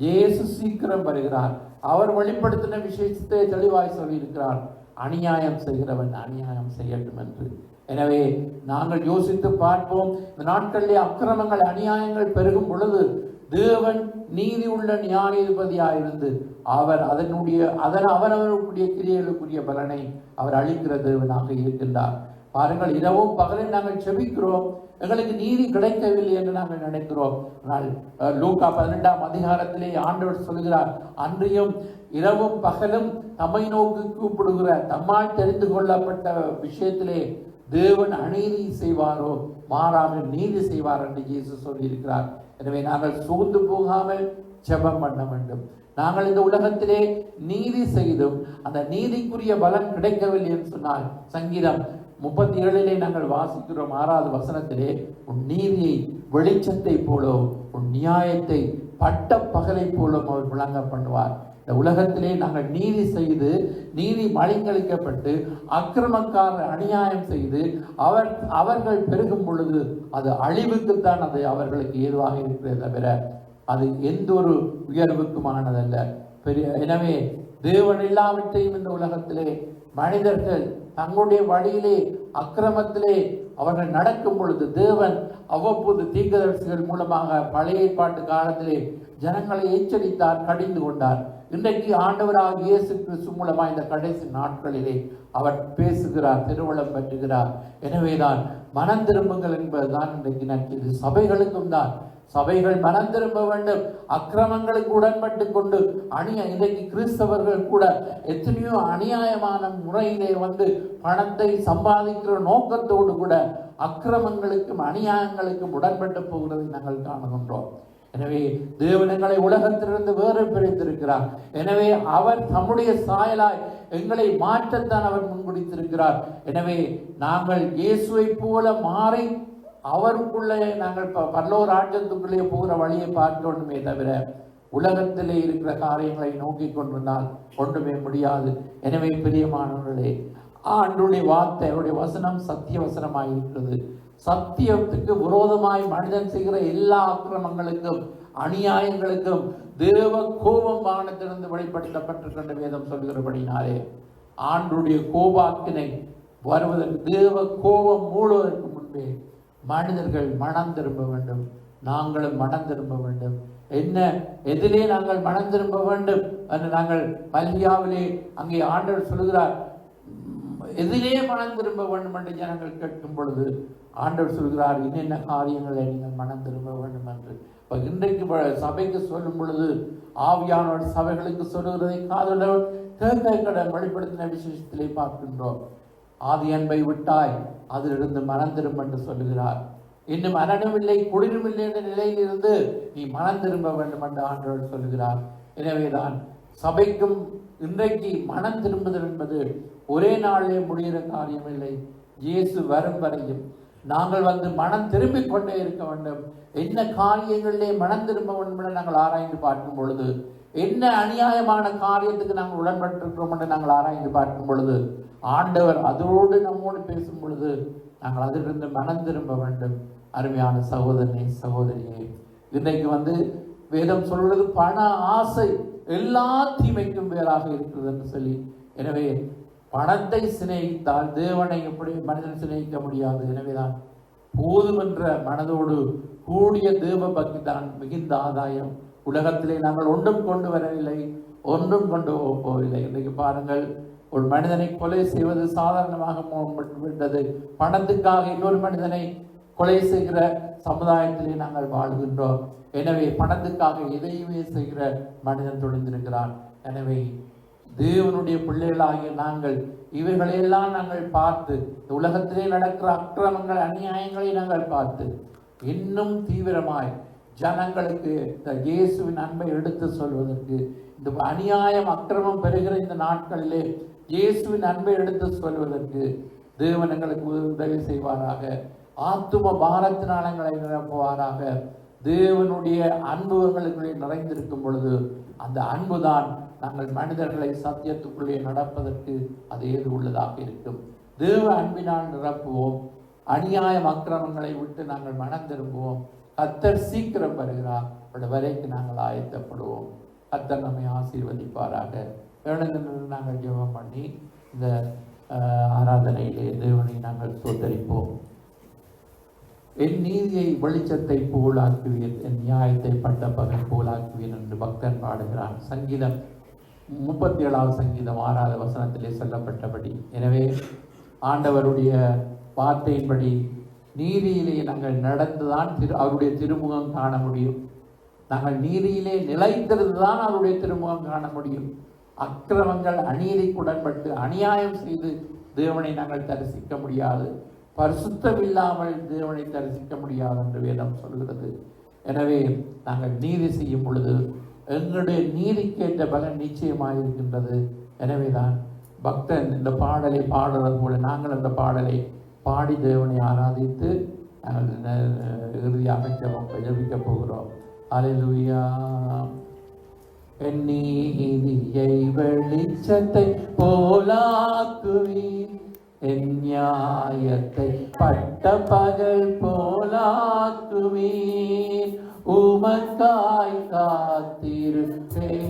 இயேசு சீக்கிரம் வருகிறார். அவர் வெளிப்படுத்தின விஷயத்தை தெளிவாய் சொல்லியிருக்கிறார், அநியாயம் செய்கிறவன் அநியாயம் செய்யட்டும் என்று. எனவே நாங்கள் யோசித்து பார்ப்போம். இந்த நாட்களிலே அக்கிரமங்கள் அநியாயங்கள் பெருகும் பொழுது தேவன் நீதி உள்ள நியாயாதிபதியாயிருந்து அவர் அவனவனுடைய கிரியைகளுக்குரிய பலனை அவர் அளிக்கிற தேவனாக இருக்கின்றார். பாருங்கள், இரவும் பகலில் நாங்கள் செபிக்கிறோம், எங்களுக்கு நீதி கிடைக்கவில்லை என்று நாங்கள் நினைக்கிறோம். ஆனால் லூக்கா 18ஆம் அதிகாரத்திலே ஆண்டவர் சொல்கிறார், அன்றியும் இரவும் பகலும் தம்மை நோக்கி கூப்பிடுகிற தம்மால் தெரிந்து கொள்ளப்பட்ட விஷயத்திலே தேவன் அநீதி செய்வாரோ மாறாமல் நீதி செய்வார் என்று இயேசு சொல்லியிருக்கிறார். எனவே நாங்கள் சோர்ந்து போகாமல் ஜெபம் பண்ண வேண்டும். நாங்கள் இந்த உலகத்திலே நீதி செய்தும் அந்த நீதிக்குரிய பலன் கிடைக்கவில்லை என்று சொன்னால் சங்கீதம் 37 நாங்கள் வாசிக்கிறோம் 6வது வசனத்திலே, உன் நீதியை வெளிச்சத்தை போலோ உன் நியாயத்தை பட்ட பகலை போலும் அவர் விளங்க பண்ணுவார். இந்த உலகத்திலே நாங்கள் நீதி செய்து நீதி மழிங்கழிக்கப்பட்டு அக்கிரமக்காரர் அநியாயம் செய்து அவர்கள் பெருகும் பொழுது அது அழிவுக்குத்தான் அது அவர்களுக்கு ஏதுவாக இருக்கிறதே தவிர அது எந்த ஒரு உயர்வுக்குமானதல்ல. எனவே தேவன் எல்லாவற்றையும் இந்த உலகத்திலே மனிதர்கள் தங்களுடைய வழியிலே அக்கிரமத்திலே அவர்கள் நடக்கும் பொழுது தேவன் அவ்வப்போது தீர்க்கதரிசிகள் மூலமாக பழைய ஏற்பாட்டு காலத்திலே ஜனங்களை எச்சரித்தார், கடிந்து கொண்டார். இன்றைக்கு ஆண்டவராக இயேசு கிறிஸ்து மூலமாக இந்த கடைசி நாட்களிலே அவர் பேசுகிறார், திருவுளம் பற்றுகிறார். எனவேதான் மனம் திரும்புங்கள் என்பதுதான் இன்றைக்கு நற்செய்தி. சபைகளுக்கும் தான் சபைகள் மனம் திரும்ப வேண்டும். அக்கிரமங்களுக்கு உடன்பட்டு கொண்டு இன்றைக்கு கிறிஸ்தவர்கள் கூட எத்தனையோ அநியாயமான முறையிலே பணத்தை சம்பாதிக்கிற நோக்கத்தோடு கூட அக்கிரமங்களுக்கும் அநியாயங்களுக்கும் உடன்பட்டு போகிறதை நாங்கள் காணுகின்றோம். எனவே தேவன் எங்களை உலகத்திலிருந்து வேறு பிரித்திருக்கிறார். எனவே அவர் தம்முடைய சாயலாய் எங்களை மாற்றத்தான் அவர் முன்குறித்திருக்கிறார். எனவே நாங்கள் இயேசுவை போல மாறி அவருக்குள்ளே நாங்கள் பரலோக ராஜ்யத்துக்குள்ளே போகிற வழியை பார்க்கணுமே தவிர உலகத்திலே இருக்கிற காரியங்களை நோக்கி கொண்டிருந்தால் ஒன்றுமே முடியாது. எனவே பிரியமானவர்களே, ஆண்டுடைய வார்த்தை, அவருடைய வசனம் சத்திய வசனமாய் இருக்கிறது. சத்தியத்துக்கு விரோதமாய் மனிதன் செய்கிற எல்லா அக்கிரமங்களுக்கும் அநியாயங்களுக்கும் தேவ கோபம் வானத்திலிருந்து வெளிப்படுத்தப்பட்டிருக்கின்ற வேதம் சொல்கிறபடினாலே ஆண்டுடைய கோபாக்கினை வருவதற்கு, தேவ கோபம் மூடுவதற்கு முன்பே மனிதர்கள் மனம் திரும்ப வேண்டும். நாங்களும் மனம் திரும்ப வேண்டும். என்ன எதிலே நாங்கள் மனம் திரும்ப வேண்டும் என்று நாங்கள் மல்லியாவிலே அங்கே ஆண்டவர் சொல்கிறார், எதிலே மனம் திரும்ப வேண்டும் என்று ஜனங்கள் கேட்கும் பொழுது ஆண்டவர் சொல்கிறார், என்னென்ன காரியங்களை நீங்கள் மனம் திரும்ப வேண்டும் என்று. இப்போ இன்றைக்கு சபைக்கு சொல்லும் பொழுது ஆவியானவர் சபைகளுக்கு சொல்லுகிறதை காதுள்ளவர் கேட்க வெளிப்படுத்தின விசேஷத்திலே பார்க்கின்றோம். ஆதி அன்பை விட்டாய், அதிலிருந்து மனம் திரும்ப என்று சொல்லுகிறார். இன்னும் மரணமில்லை குளிருமில்லை என்ற நிலையிலிருந்து நீ மனம் திரும்ப வேண்டும் என்று ஆண்டவர் சொல்லுகிறார். எனவேதான் சபைக்கும் இன்றைக்கு மனம் திரும்புதல் என்பது ஒரே நாளிலே முடிகிற காரியம் இல்லை. இயேசு வரும் வரையும் நாங்கள் மனம் திரும்பிக் கொண்டே இருக்க வேண்டும். என்ன காரியங்களிலே மனம் திரும்ப வேண்டும் என நாங்கள் ஆராய்ந்து பார்க்கும் பொழுது, என்ன அநியாயமான காரியத்துக்கு நாங்கள் உடன்பட்டிருக்கிறோம் என்று நாங்கள் ஆராய்ந்து பார்க்கும் பொழுது, ஆண்டவர் அதோடு நம்மோடு பேசும் பொழுது நாங்கள் அதிலிருந்து மனம் திரும்ப வேண்டும். அருமையான சகோதரனே, சகோதரியே, இன்றைக்கு வேதம் சொல்றது பண ஆசை எல்லா தீமைக்கும் வேறாக இருக்கிறது என்று சொல்லி, எனவே பணத்தை சிநேகித்தால் தேவனை எப்படி மனிதன் சிநேகிக்க முடியாது. எனவேதான் போதுமென்ற மனதோடு கூடிய தேவ பக்தி தான் மிகுந்த ஆதாயம். உலகத்திலே நாங்கள் ஒன்றும் கொண்டு வரவில்லை, ஒன்றும் கொண்டு போகவில்லை. இன்றைக்கு பாருங்கள், ஒரு மனிதனை கொலை செய்வது சாதாரணமாக விட்டது. பணத்துக்காக இன்னொரு மனிதனை கொலை செய்கிற சமுதாயத்திலே நாங்கள் வாழ்கின்றோம். எனவே பணத்துக்காக எதையுமே செய்கிற மனிதன் துணிந்திருக்கிறான். எனவே தேவனுடைய பிள்ளைகளாகிய நாங்கள் இவைகளையெல்லாம் நாங்கள் பார்த்து, இந்த உலகத்திலே நடக்கிற அக்கிரமங்கள் அநியாயங்களை நாங்கள் பார்த்து இன்னும் தீவிரமாய் ஜனங்களுக்கு இந்த இயேசுவின் அன்பை எடுத்து சொல்வதற்கு, இந்த அநியாயம் அக்கிரமம் பெறுகிற இந்த நாட்களிலே இயேசுவின் அன்பை எடுத்து சொல்வதற்கு தேவன் எங்களுக்கு உதவி செய்வாராக. ஆத்தும பாரத்தினால் எங்களை நிரப்புவாராக. தேவனுடைய அன்புகளுக்குள்ளே நிறைந்திருக்கும் பொழுது அந்த அன்புதான் நாங்கள் மனிதர்களை சத்தியத்துக்குள்ளே நடப்பதற்கு அது ஏது உள்ளதாக இருக்கும். தேவ அன்பினால் நிரப்புவோம். அநியாயம் அக்கிரமங்களை விட்டு நாங்கள் மனம் திரும்புவோம். கர்த்தர் சீக்கிரம் வருகிறார். வரைக்கும் நாங்கள் ஆயத்தப்படுவோம். கர்த்தர் நம்மை ஆசீர்வதிப்பாராக. வேணுங்கிறது நாங்கள் ஜெபம் பண்ணி இந்த ஆராதனையிலே தேவனை நாங்கள் சோதரிப்போம். என் நீதியை வெளிச்சத்தை போலாக்குவீர், என் நியாயத்தை பட்ட பகல் போலாக்குவீர் என்று பக்தன் பாடுகிறான். சங்கீதம் 37 சங்கீதம் 6வது வசனத்திலே சொல்லப்பட்டபடி, எனவே ஆண்டவருடைய வார்த்தையின்படி நீதியிலே நாங்கள் நடந்துதான் அவருடைய திருமுகம் காண முடியும். நாங்கள் நீதியிலே நிலைத்திருந்துதான் அவருடைய திருமுகம் காண முடியும். அக்கிரமங்கள் அநீதிக்கு உடன்பட்டு அநியாயம் செய்து தேவனை நாங்கள் தரிசிக்க முடியாது. பரிசுத்தம் இல்லாமல் தேவனை தரிசிக்க முடியாது என்று வேதம் சொல்கிறது. எனவே நாங்கள் நீதி செய்யும் பொழுது எங்களுடைய நீதிக்கேற்ற பலன் நிச்சயமாக இருக்கின்றது. எனவேதான் பக்தன் இந்த பாடலை பாடுறது போல நாங்கள் அந்த பாடலை பாடி தேவனை ஆராதித்து நாங்கள் இறுதியாக ஜெபிக்க போகிறோம். அல்லேலூயா. என் நீதியை வெளிச்சத்தை போலாக்குவீர், என் நியாயத்தை பட்ட பகல் போலாக்குவீர், உமக்காய் காத்திருப்பேன்,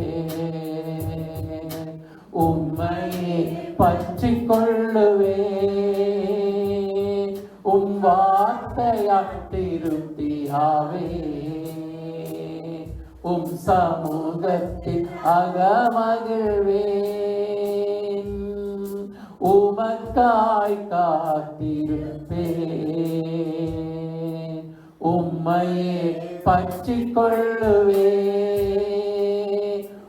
உம்மையே பற்றிக் கொள்ளுவேன். உம் வார்த்தையால் திருப்தியாவே உம் சமூகத்தில் அகமகிழ்வேன். உமக்காய் காத்திருப்பேன். உம்மையே பற்றிக் கொள்ளுவேன்.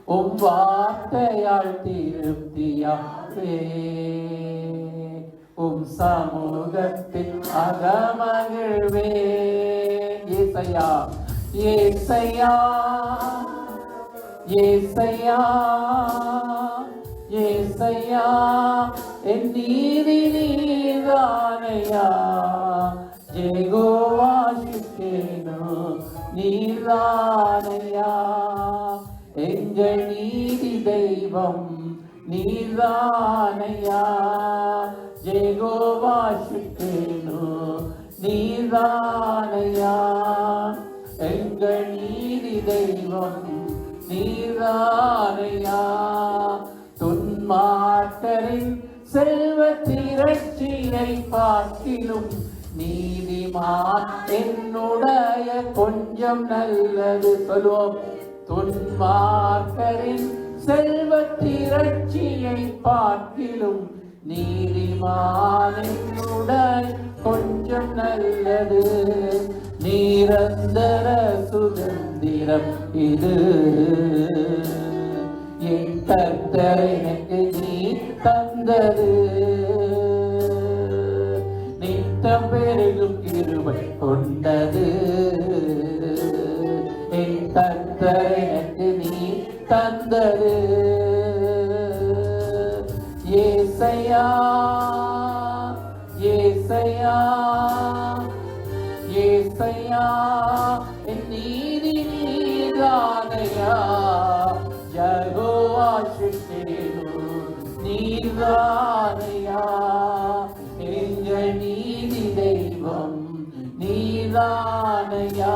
உம் வார்த்தையால் திருப்தியாவே உம் சமூகத்தில் அகமகிழ்வேன். ஏசையா ஏசையா ஏசையா ஏசையா என் நீதி நீதானையா. யெகோவா ஷிக்கேனு நீதானையா. எங்கள் நீதி தெய்வம் நீதானையா. யெகோவா ஷிக்கேனு நீதானையா. எங்கள் நீதி தெய்வம் நீதானையா. துன்மார்க்கரின் செல்வ திரட்சியை பார்க்கிலும் நீதிமான் என்னுடைய கொஞ்சம் நல்லது. சொல்வோம். துன்மார்க்கரின் செல்வ திரட்சியை பார்க்கிலும் நீதிமான் என்னுடைய கொஞ்சம் நல்லது. நிரந்தர சுதந்திரம் இது என் கர்த்தர் எனக்கு நீ தந்தது. நித்தம் பெருகும் கிருபை கொண்டது. என் கர்த்தர் எனக்கு நீ தந்தது. ஏசையா ஏசையா ஏசையா என் நீதி நீதானையா. யெகோவா ஷிக்கேனு நீதானையா. எங்கள் நீதி தெய்வம் நீதானையா.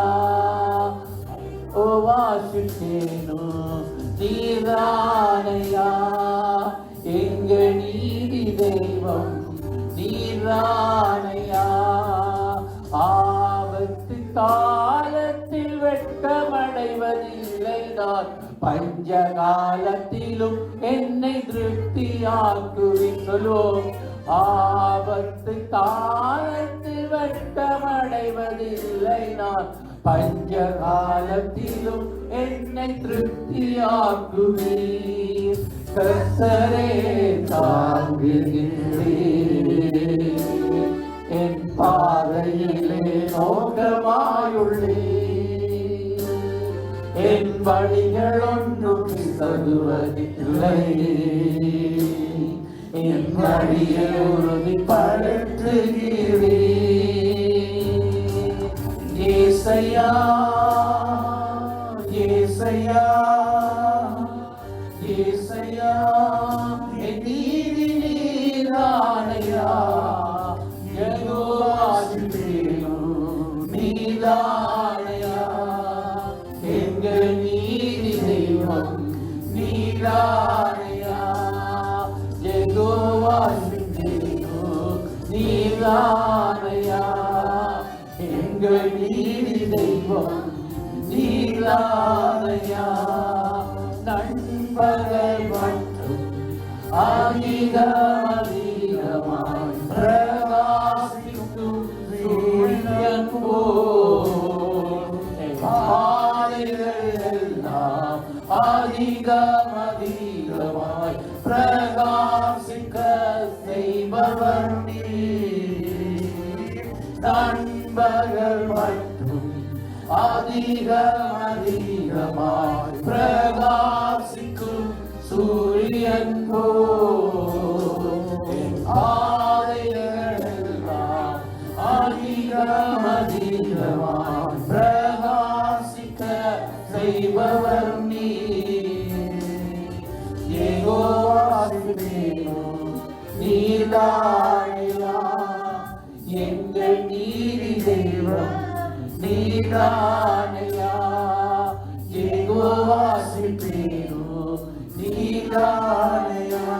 யெகோவா ஷிக்கேனு நீதானையா. எங்கள் நீதி தெய்வம் நீதானையா. ஆபத்து காலத்தில் வெட்கமடைவதில்லை நான். பஞ்ச காலத்திலும் என்னை திருப்தியாக்குவேன். சொல்வோம். ஆபத்து காலத்தில் வெட்கமடைவதில்லை நான். பஞ்ச காலத்திலும் என்னை திருப்தியாக்குவீர். கர்த்தரே தாங்குகிறீர். என் பாதையிலே நோக்கமாயுள்ளீர். என் வழிகள் ஒன்றும் பிசகுவதில்லை. என் வழியை உறுதிப்படுத்துகிறீர். ஏசையா ஏசையா ஏசையா என் நீதி நீதானையா. யெகோவா ஷிக்கேனு நீதானையா. எங்கள் நீதி தெய்வம் நீதானையா. யெகோவா ஷிக்கேனு நீதானையா. எங்கள் நீதி தெய்வம் நீதானையா. நண்பர்கள் மற்றும் அதிகமாய் பிரகாசிக்கும் சூரியன் போல் பாதைகள் எல்லாம் அதிகமாய் பிரகாசிக்க செய்பவர் நீர். நண்பர்கள் மற்றும் அதிகமாய் பிரகாசிக்கும் சூரியன் போல் பாதைகள் எல்லாம் அதிகமாய் பிரகாசிக்க செய்பவர் நீர். யெகோவா ஷிக்கேனு நீதானையா. எங்கள் நீதி தெய்வம் நீதானையா. யெகோவா ஷிக்கேனு நீதானையா.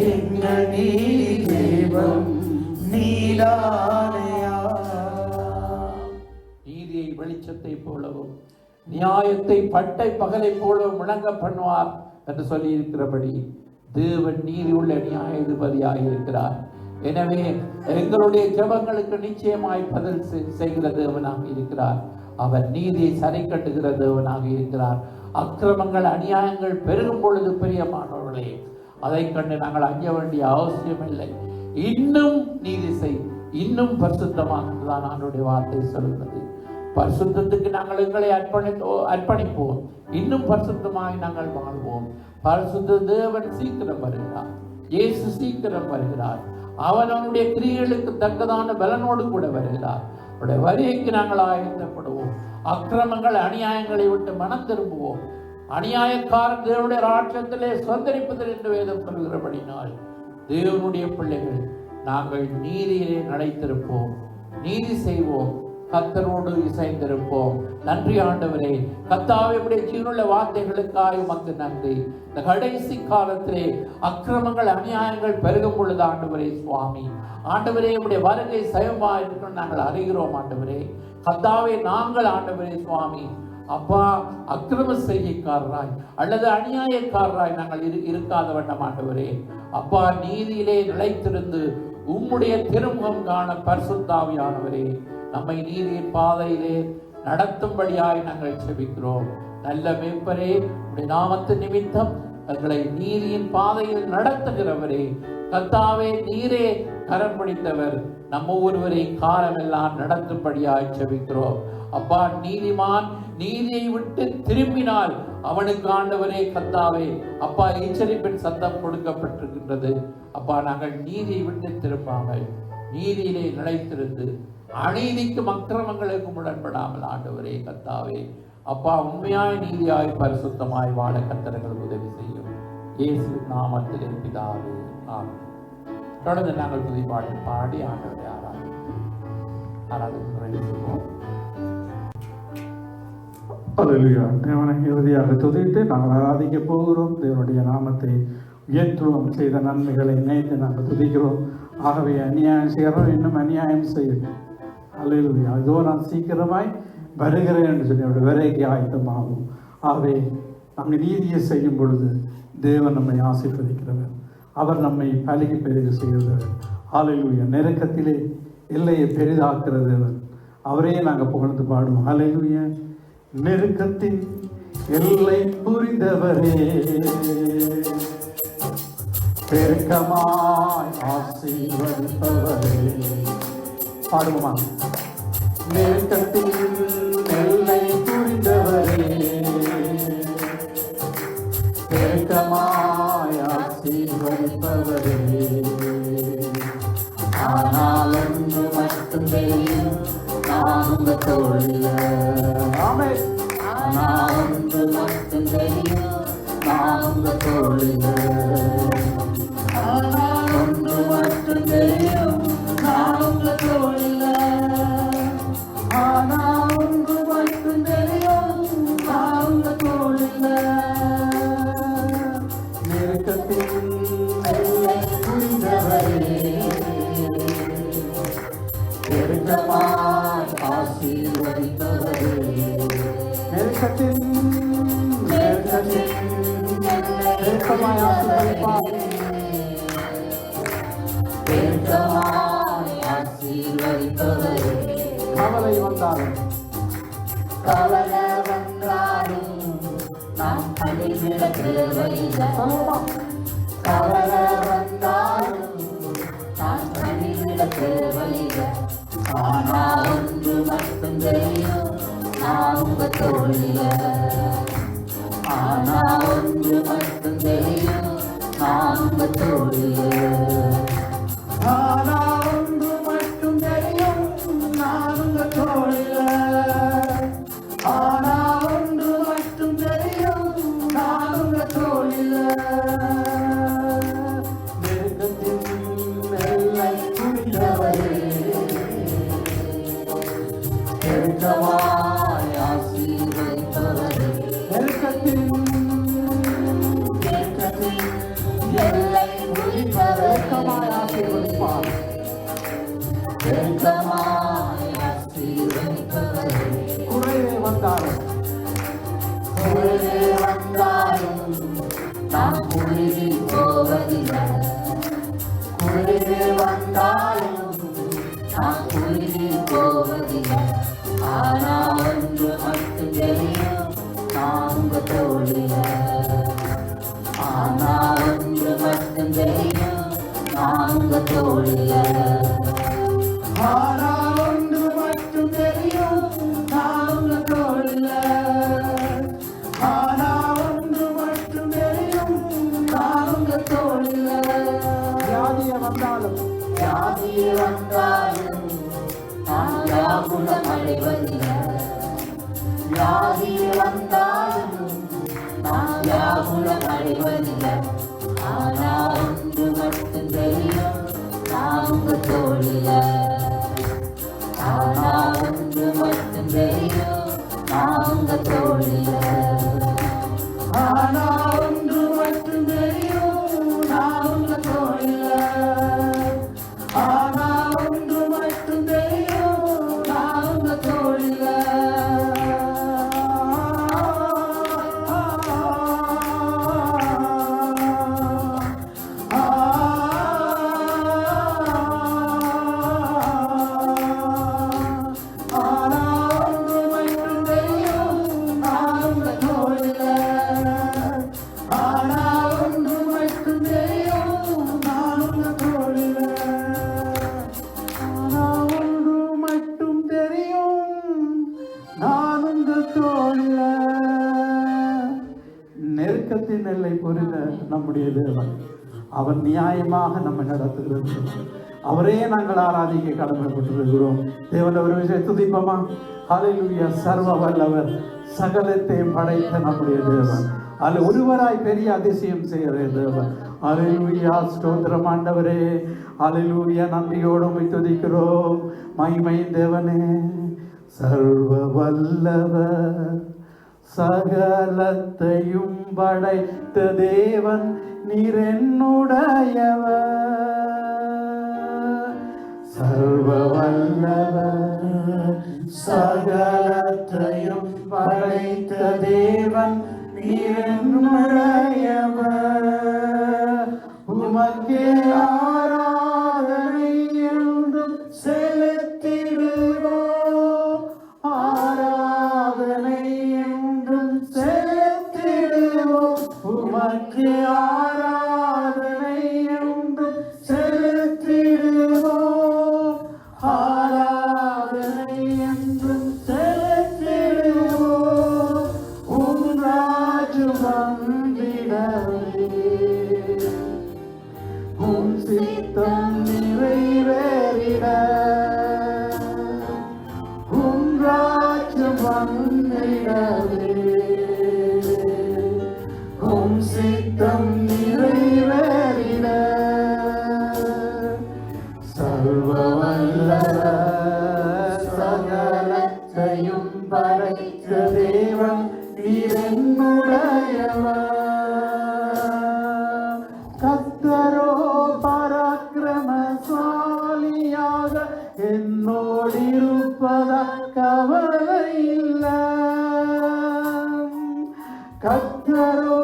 எங்கள் நீதி தேவன் நீதானையா. நீதியை வெளிச்சத்தை போலவும் நியாயத்தை பட்டை பகலை போலவும் விளங்க பண்ணுவார் என்று சொல்லி இருக்கிறபடி தேவன் நீதி உள்ள நியாயாதிபதியாக இருக்கிறார். எனவே எங்களுடைய ஜெபங்களுக்கு நிச்சயமாய் பதில் செய்கிற தேவனாக இருக்கிறார். அவர் நீதியை சரி கட்டுகிற தேவனாக இருக்கிறார். அக்கிரமங்கள் அநியாயங்கள் பெருகும் பொழுது பிரியமானவர்களே, அதை கண்டு நாங்கள் அஞ்ச வேண்டிய அவசியம் இல்லை. இன்னும் நீதி செய், இன்னும் பரிசுத்தமாக தான் ஆண்டவருடைய வார்த்தை சொல்கிறது. பரிசுத்தத்துக்கு நாங்கள் எங்களை அர்ப்பணிப்போம். இன்னும் பரிசுத்தமாய் நாங்கள் வாழ்வோம். பரிசுத்த தேவன் சீக்கிரம் வருகிறார். இயேசு சீக்கிரம் வருகிறார். அவன் அவனுடைய கிரியைகளுக்கு தக்கதான பலனோடு கூட வருகிறார். அவருடைய வருகைக்கு நாங்கள் ஆயத்தப்படுவோம். அக்கிரமங்கள் அநியாயங்களை விட்டு மனம் திரும்புவோம். அநியாயக்காரன் தேவனுடைய ராட்சத்திலே சுதந்திரிப்பதில் என்று வேதம் சொல்கிறபடினால் தேவனுடைய பிள்ளைகள் நாங்கள் நீதியிலே நிலைத்திருப்போம், நீதி செய்வோம், கர்த்தரோடு இசைந்திருப்போம். நன்றி ஆண்டவரே. கர்த்தாவே, உம்முடைய ஜீவனுள்ள வார்த்தைகளுக்காக உமக்கு நன்றி. இந்த கடைசி காலத்திலே அக்கிரமங்கள் அநியாயங்கள் பெருகும் பொழுது ஆண்டவரே சுவாமி, ஆண்டவரே உம்முடைய வருகை சமமாக இருக்கணும் நாங்கள் அறிகிறோம் ஆண்டவரே. கர்த்தாவே, நாங்கள் ஆண்டவரே சுவாமி அப்பா அக்கிரம செய்கைக்காரராய் அல்லது அநியாயக்காரராய் நாங்கள் இருக்காத வண்ணம் ஆண்டவரே அப்பா நீதியிலே நிலைத்திருந்து உம்முடைய திருமுகம் காண பரிசுத்த ஆவியானவரே நம்மை நீதியின் பாதையிலே நடத்தும்படியாய் நாங்கள் செபிக்கிறோம். நல்ல மேய்ப்பரே, உம்முடைய நாமத்து நிமித்தம் எங்களை நீதியின் பாதையில் நடத்துகிறவரே, கர்த்தாவே நீரே கரம் பிடித்தவர், நம்ம ஒருவரை காலமெல்லாம் நடத்தும்படியாய் செபிக்கிறோம். அப்பா, நீதிமான் நீதியை விட்டு திரும்பினால் அவனுக்கு ஆண்டவரே கர்த்தாவே அப்பா எச்சரிப்பின் சத்தம் கொடுக்கப்பட்டிருக்கின்றது. அப்பா, நாங்கள் நீதியை விட்டு திரும்பாமல் நீதியிலே நிலைத்திருந்து அநீதிக்கும் அக்கிரமங்களுக்கும் உடன்படாமல் ஆண்டவரே கர்த்தாவே அப்பா உண்மையாய் நீதியாய் பரிசுத்தமாய் வாழ கர்த்தர்கள் உதவி செய்யும். இயேசு நாமத்திலே பிதாவே, ஆமென். தொடர்ந்து நாங்கள் துதிப்பாடி பாடி ஆண்டவரை ஆராதிக்கிறோம். அல்லேலூயா. தேவனை இறுதியாக துதித்து நாங்கள் ஆராதிக்க போகிறோம். தேவனுடைய நாமத்தை உயர்த்துவோம். செய்த நன்மைகளை நினைத்து நாங்கள் துதிக்கிறோம். ஆகவே அநியாயம் செய்கிறோம், இன்னும் அநியாயம் செய்யணும். அல்லேலூயா. இதோ நான் சீக்கிரமாய் வருகிறேன் என்று சொல்லி அவருடைய வேலைக்கு ஆயத்தமாகும். ஆகவே நாங்கள் நீதியை செய்யும் பொழுது தேவன் நம்மை ஆசீர்வதிக்கிறவர். அவர் நம்மை பலிக்கு பெருக செய்கிறவர். அல்லேலூயா. நெருக்கத்திலே எல்லையை பெரிதாக்குற தேவன். அவரையே நாங்கள் புகழ்ந்து பாடுவோம். அல்லேலூயா. நெருக்கத்தின் எல்லை புரிந்தவரே, பெருக்கமாய் ஆசீர்வதிப்பவரே. பாடுவோமா? நெருக்கத்தின் எல்லை புரிந்தவரே, பெருக்கமாய் ஆசீர்வதிப்பவரே. ஆனால் ஒன்று மட்டும் தெரியும், நான் உங்கள் தோழிய. ஆனால் ஒன்று மட்டும் தெரியும், நான் உங்கள் தோழிய. ஆனால் ஒன்று மட்டும் தெரியும், நான் உங்கள் தோழிய. ஆனால் ஒன்று மட்டும் தெரியும், நான் உங்கள் தோழிய. நெருக்கத்தின் எல்லை புரிந்தவரே, பெருக்கமாய் ஆசீர்வதிப்பவரே. நெருக்கத்தின் பெருக்கமாய் ஆசீர்வதிப்பார். பெருக்கமாய் ஆசீர்வதிப்பவரே. கவலை வந்தாலும் நாம் பணிவிட தேவையில்லை. கவலை வந்தாலும் நான் பணிவிட தேவையில்லை. ஆனால் ஒன்று மட்டும் தெரியும், நான் உங்கள் தோழிய. ஆனால் ஒன்று மட்டும் தெரியும், நான் உங்கள் தோழிய. ஆனால் ஒன்று மட்டும் தெரியும், நான் உங்கள் தோழிய. ஆனால் ஒன்று மட்டும் தெரியும், நான் உங்கள் தோழிய. நெருக்கத்தின் எல்லை புரிந்தவரே, பெருக்கமாய் ஆசீர்வதிப்பவரே. நெருக்கத்தின் எல்லை புரிந்தவரே, நெருக்கமாய் ஆசீர்வதிப்பவரே. குறைவே வந்தாலும் குறைவே வந்தாலும் நான் குறுகி போவதில்லை. குறைவே வந்தாலும் நான் குறுகி போவதில்லை. ஆனா ஒன்று மட்டும் தெரியும், நான் உங்க தோழில. ஆனா ஒன்று மட்டும் தெரியும், நான் உங்க தோழில. ஆனா ஒன்று மட்டும் தெரியும், நான் உங்க தோழில. ஆனா ஒன்று மட்டும் தெரியும், நான் உங்க தோழில. வியாதிய வந்தாலும் வியாதி வந்தாலும் நான் வியாகுலம் அடைவதில்லை. வியாதி வந்தாலும் நான் வியாகுலம் அடைவதில்லை. ஆனா ஒன்று மட்டும் தெரியும், நான் உங்க தோழில. ஆனா ஒன்று மட்டும் தெரியும், நான் உங்க தோழில. ஆனா ஒன்று மட்டும் தெரியும், நான் உங்க தோழில. ஆனா ஒன்று மட்டும் தெரியும், நான் உங்க தோழில. ஆனா ஒன்று மட்டும் தெரியும், நான் உங்க தோழில. ஆனா ஒன்று மட்டும் தெரியும், நான் உங்க தோழில. ஆனா ஒன்று மட்டும் தெரியும், நான் உங்கள் தோழில. நெருக்கத்தின் எல்லை புரிந்த நம்முடைய தேவன், அவர் நியாயமாக நம்மை நடத்துகிறது. அவரே நாங்கள் ஆராதிக்க கடமைப்பட்டிருக்கிறோம். தேவன் ஒரு விஷயம் துதிப்போமா? ஹல்லேலூயா. சர்வ வல்லவர், சகலத்தையும் படைத்த நம்முடைய தேவன், அதில் ஒருவராய் பெரிய அதிசயம் செய்கிற தேவன். ஹல்லேலூயா. ஸ்தோத்திரம் ஆண்டவரே. ஹல்லேலூயா. நன்றியோடு உம்மை துதிக்கிறோம். மகிமை தேவனே. சர்வ வல்லவர், சகலத்தையும் படைத்த தேவன், நீர் என்னுடையவர். சர்வ வல்லவர், சகலத்தையும் படைத்த தேவன், நீர் என்னுடையவர். உமக்கே ஆராதனை என்றும் செலுத்திடுவோம். ஆராதனை என்றும் செலுத்திடுவோம். உமக்கே ஆராதனை என்றும் செலுத்திடுவோம். ஆராதனை என்றும் செலுத்திடுவோம். உம் ராஜ்யம் வந்திடவே, உம் சித்தம் நிறைவேறிட. உம் ராஜ்யம் வந்திடவே, உம் சித்தம் நிறைவேறிட. சர்வ வல்லவர், சகலத்தையும் படைத்த தேவன், நீர் என்னுடையவர். கர்த்தரோ பராக்கிரமசாலியாக என்னோடிருப்பதா கவலை இல்லை. கர்த்தரோ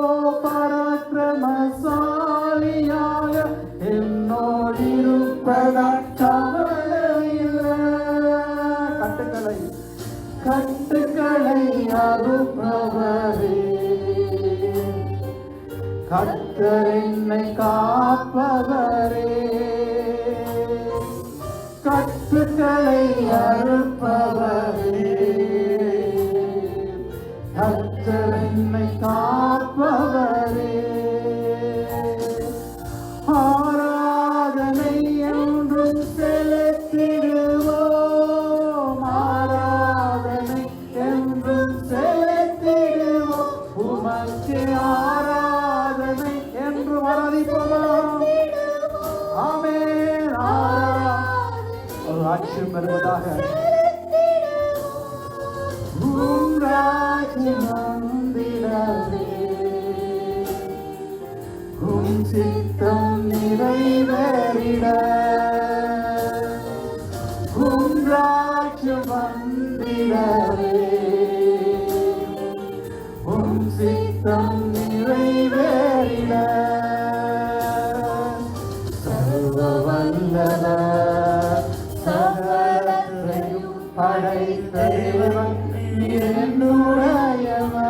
பராக்கிரமசாலியாக என்னோடிருப்பதா கவலை இல்லை. கட்டுக்களை அறுப்பவரே, கர்த்தர் என்னை காப்பவரே. கட்டுக்களை அறுப்பவரே, கர்த்தர் என்னை காப்பவரே. ஆராதனை என்றும் செலுத்திடுவோம். ஆராதனை என்றும் செலுத்திடுவோம். உமக்கு ஆராதனை என்று ஆராதிப்போமா? ஆமென். ஒரு ஆட்சியம் வருவதாக. உம் ராஜ்யம் வந்திடவே, உம் சித்தம் நிறைவேறிட. வல்லவர் சகலத்தையும் படைத்தவர் என்னுடையவர்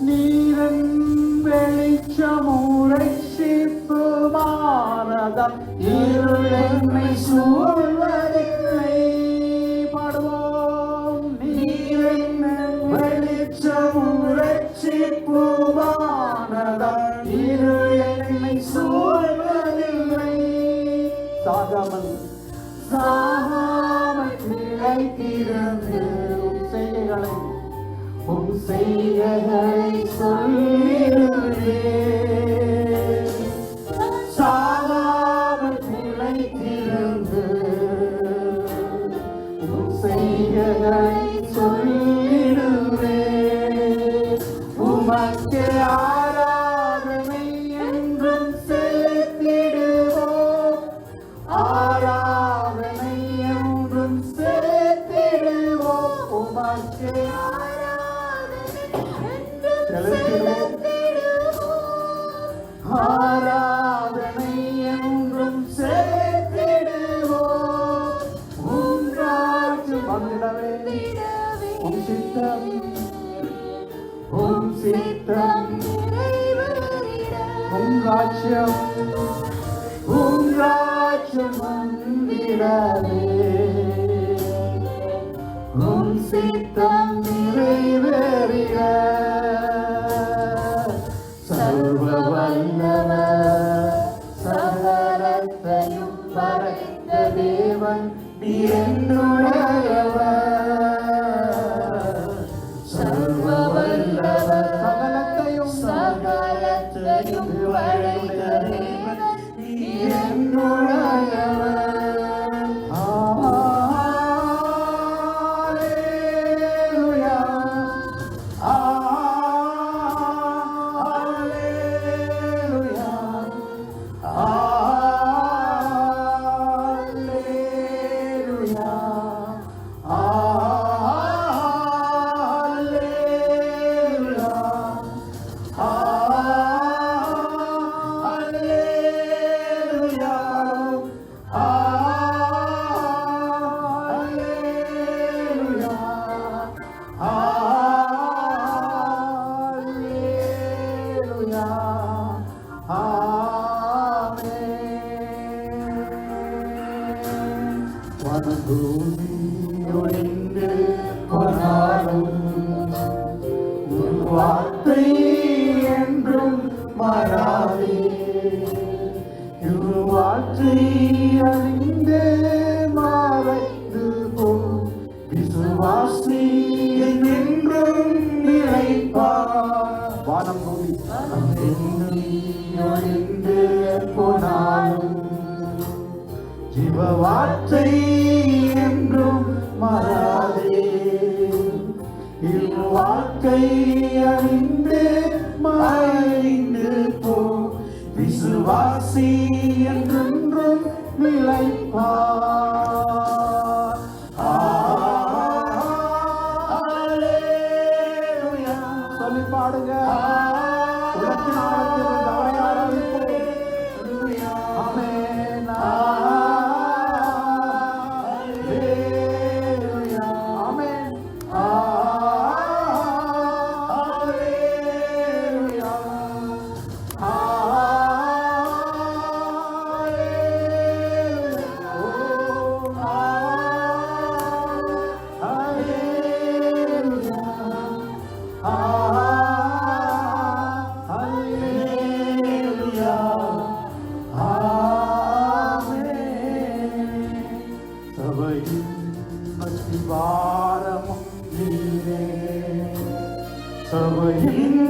நீரன் வெளிச்சமுறை சிப்புமானதம் இருள் என்னை சூழ்வதில்லை பாடுவோம் நீரன் வெளிச்சமுறை சிப்புமானதம் இருள் என்னை சூழ்வதில்லை சாகாமல் நிலைத்திருந்து உம் செய்கைகளை சொல்லிடுவேன் சாகாமல் நிலைத்திருந்து உம் செய்கைகளை சொல்லிடுவேன் உமக்கு ஆராதனை என்றும் செலுத்திடுவோம் ஆராதனை என்றும் செலுத்திடுவோம் உமக்கு ஆராதனை என்றும் செலுத்திடுவோம் உம் ராஜ்யம் வந்திடவே உம் சித்தம் உம் ராஜ்யம் வந்திடவே உம் சித்தம் நிறைவேறிட சர்வ வல்லவர் சகலத்தையும் படைத்த தேவன் என்னுடையவர் சர்வ வல்லவர் சகலத்தையும் படைத்த தேவன் என்னுடையவர் ஒழிந்து போனாலும் உன் வார்த்தை என்றும் மாறாதே உன் வார்த்தை அறிந்து மறைந்து போ விசுவாசி என்றும் நிலைப்பார் வானம் பூமி ஒழிந்து போனாலும் ஜீவ வார்த்தை என்றும் மாறாதே வாழ்க்கை அறிந்து மறைந்து போ விசுவாசி என்றென்றும் நிலைப்பார் சொல்லி பாடுங்க உலகின் ஆழத்தில் அவரை ஆராதிப்போம். ஆமென். சபையின்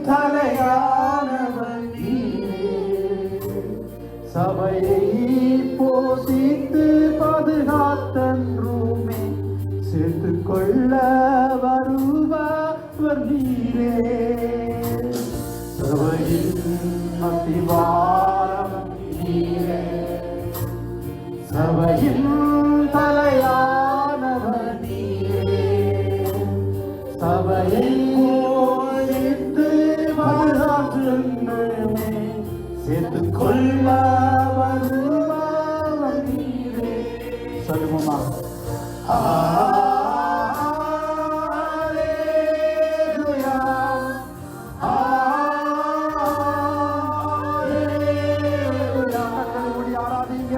தலையானவர் நீரே, சபையை போஷித்து பாதுகாத்தன்றுமே சேர்த்துக் கொள்ள வருபவர் நீரே. சபையின் அத்திவாரம் நீரே, சபையின் தலையானவர் நீரே, சபையை சேர்த்து கொள்ள வருபவர் நீரே. சொல்லுவோமா? ஹல்லேலூயா, ஹல்லேலூயா. கண்களை மூடி ஆராதிங்க.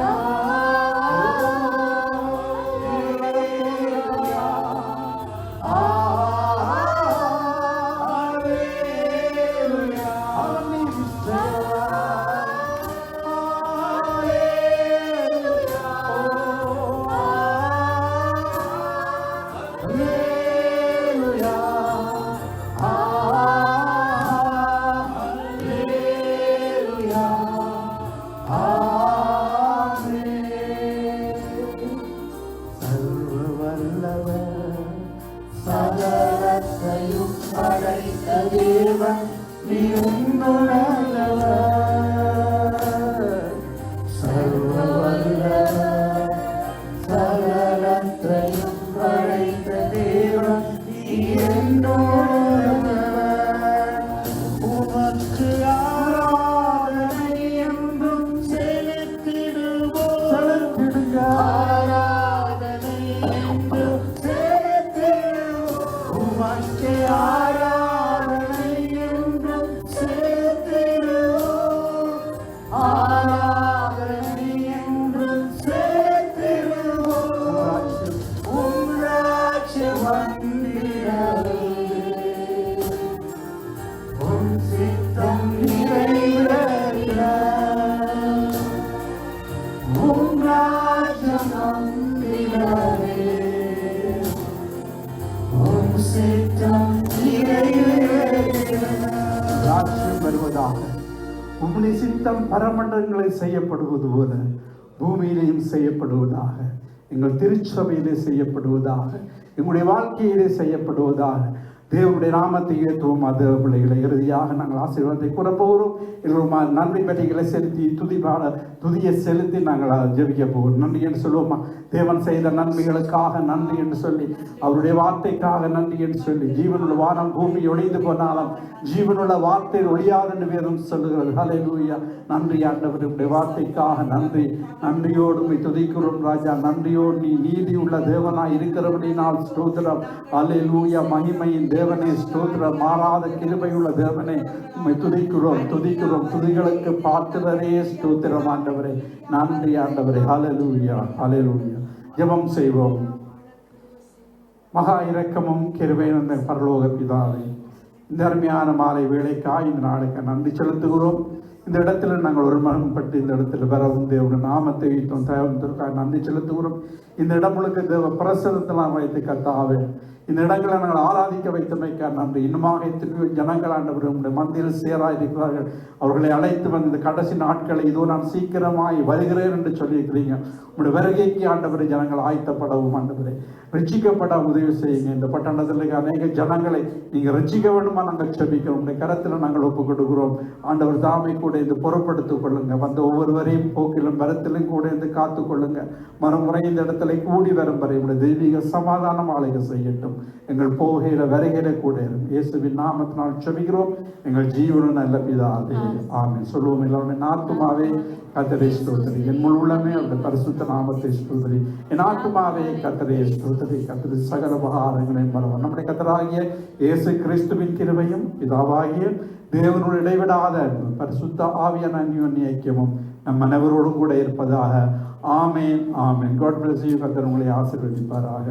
சகலத்தையும் படைத்த தேவன் நீ உன்னுடையவர். சர்வ வல்லவர், சகலத்தையும் படைத்த தேவன் நீ என்னுடையவர். உமக்கு ஆராதனை என்றும் செலுத்திடுவோம். செலுத்திடுங்க. ஆராதனை என்றும் உமக்கு ஆராதனை என்றும் செலுத்திடுவோம். ஆராதனை என்றும் செலுத்திடுவோம். உம் ராஜ்யம் வந்திடவே, உம் சித்தம் நிறைவேற, உம் ராஜ்யம் வந்திடவே, ராஜ்யம் வருவதாக. உம்முடைய சித்தம் பரமண்டலங்களில் செய்யப்படுவது போல பூமியிலேயும் செய்யப்படுவதாக. எங்கள் திருச்சபையிலே செய்யப்படுவதாக. எங்களுடைய வாழ்க்கையிலே செய்யப்படுவதாக. தேவனுடைய நாமத்தை ஏற்றுவோம். அது பிள்ளைகளை இறுதியாக நாங்கள் ஆசீர்வாதத்தை கூறப்போகிறோம். எல்லோருமா நன்றி பலிகளை செலுத்தி துதியை செலுத்தி நாங்கள் ஜெபிக்க போகிறோம். நன்றி என்று சொல்லுவோமா? தேவன் செய்த நன்மைகளுக்காக நன்றி என்று சொல்லி, அவருடைய வார்த்தைக்காக நன்றி என்று சொல்லி, ஜீவனுள்ள வானம் பூமி ஒழிந்து போனாலும் ஜீவனுள்ள வார்த்தை ஒழியாது என்று வேதம் சொல்லுகிறது. ஹல்லேலூயா. நன்றி ஆண்டவர், உடைய வார்த்தைக்காக நன்றி. நன்றியோடு உம்மை துதிக்கிறோம் ராஜா. நன்றியோடு நீ நீதி உள்ள தேவனாய் இருக்கிறபடினால் ஸ்தோத்திரம். ஹல்லேலூயா. மகிமையின் தேவனே ஸ்தோத்திரம். மாறாத கிருபையுள்ள தேவனே உம்மை துதிக்கிறோம் துதிக்கிறோம். துதிகளுக்கு பாத்திரரே ஸ்தோத்திரம் ஆண்டவரே. நன்றி ஆண்டவரே. ஹல்லேலூயா, ஹல்லேலூயா. ஜெபம் செய்வோம். மகா இரக்கமும் கிருபையும் பரலோக பிதாவே, இந்த அருமையான மாலை வேளைக்காய் இந்த நாளைக்கு நன்றி செலுத்துகிறோம். இந்த இடத்துல நாங்கள் ஒரு மனப்பட்டு இந்த இடத்துல வரவும் தேவனுடைய நாமத்தை வைத்தோம் தேவத்திற்காக நன்றி செலுத்துகிறோம். இந்த இடம் முழுக்க தேவ பிரசனத்தெல்லாம் வைத்து கத்தாவே இந்த இடங்களை நாங்கள் ஆராதிக்க வைத்தமைக்க நன்றி. இன்னுமாக எத்தனையோ ஜனங்கள் ஆண்டவர் உங்களுடைய மந்தியில் சேராயிருக்கிறார்கள். அவர்களை அழைத்து வந்து இந்த கடைசி நாட்களை இதோ நான் சீக்கிரமாய் வருகிறேன் என்று சொல்லியிருக்கிறீங்க. உங்களுடைய வருகைக்கு ஆண்டவரை ஜனங்கள் ஆயத்தப்படவும் ஆண்டவரை ரட்சிக்கப்பட உதவி செய்யுங்க. இந்த பட்டணத்தில் அநேக ஜனங்களை நீங்கள் ரட்சிக்க வேண்டுமா நாங்கள் செபிக்கிறோம். உங்களுடைய கரத்தில் நாங்கள் ஒப்புக் கொடுக்கிறோம். ஆண்டவர் தாமை கூட இந்த பொறுப்படுத்திக் கொள்ளுங்க. வந்த ஒவ்வொருவரையும் போக்கிலும் வரத்திலும் கூட இருந்து காத்து கொள்ளுங்க. மறுமுறை இந்த இடத்துல கூடி வரும் வரை உங்களுடைய தெய்வீக சமாதானம் ஆளுகை செய்யட்டும். எங்கள் போகிற வருகையில கூட இயேசுவின் நாமத்தினால் செபிக்கிறோம் எங்கள் ஜீவனும் நல்ல பிதாவே, ஆமென். சொல்லுவோம் எல்லாருமே. ஆத்துமாவே கர்த்தரை ஸ்தோத்திரி, என் முழு உள்ளமே அவருடைய பரிசுத்த நாமத்தை ஸ்தோத்திரி. என் ஆத்துமாவே கர்த்தரை ஸ்தோத்திரி. கர்த்தரை சகல உபகாரங்களையும் மறவார். நம்முடைய கர்த்தராகிய இயேசு கிறிஸ்துவின் கிருபையும் பிதாவாகிய தேவனுடைய இடைவிடாத பரிசுத்த ஆவியான அந்யோன்ய ஐக்கியமும் நம் அனைவரோடும் கூட இருப்பதாக. ஆமென், ஆமென். God bless you. கர்த்தர் உங்களை ஆசீர்வதிப்பாராக.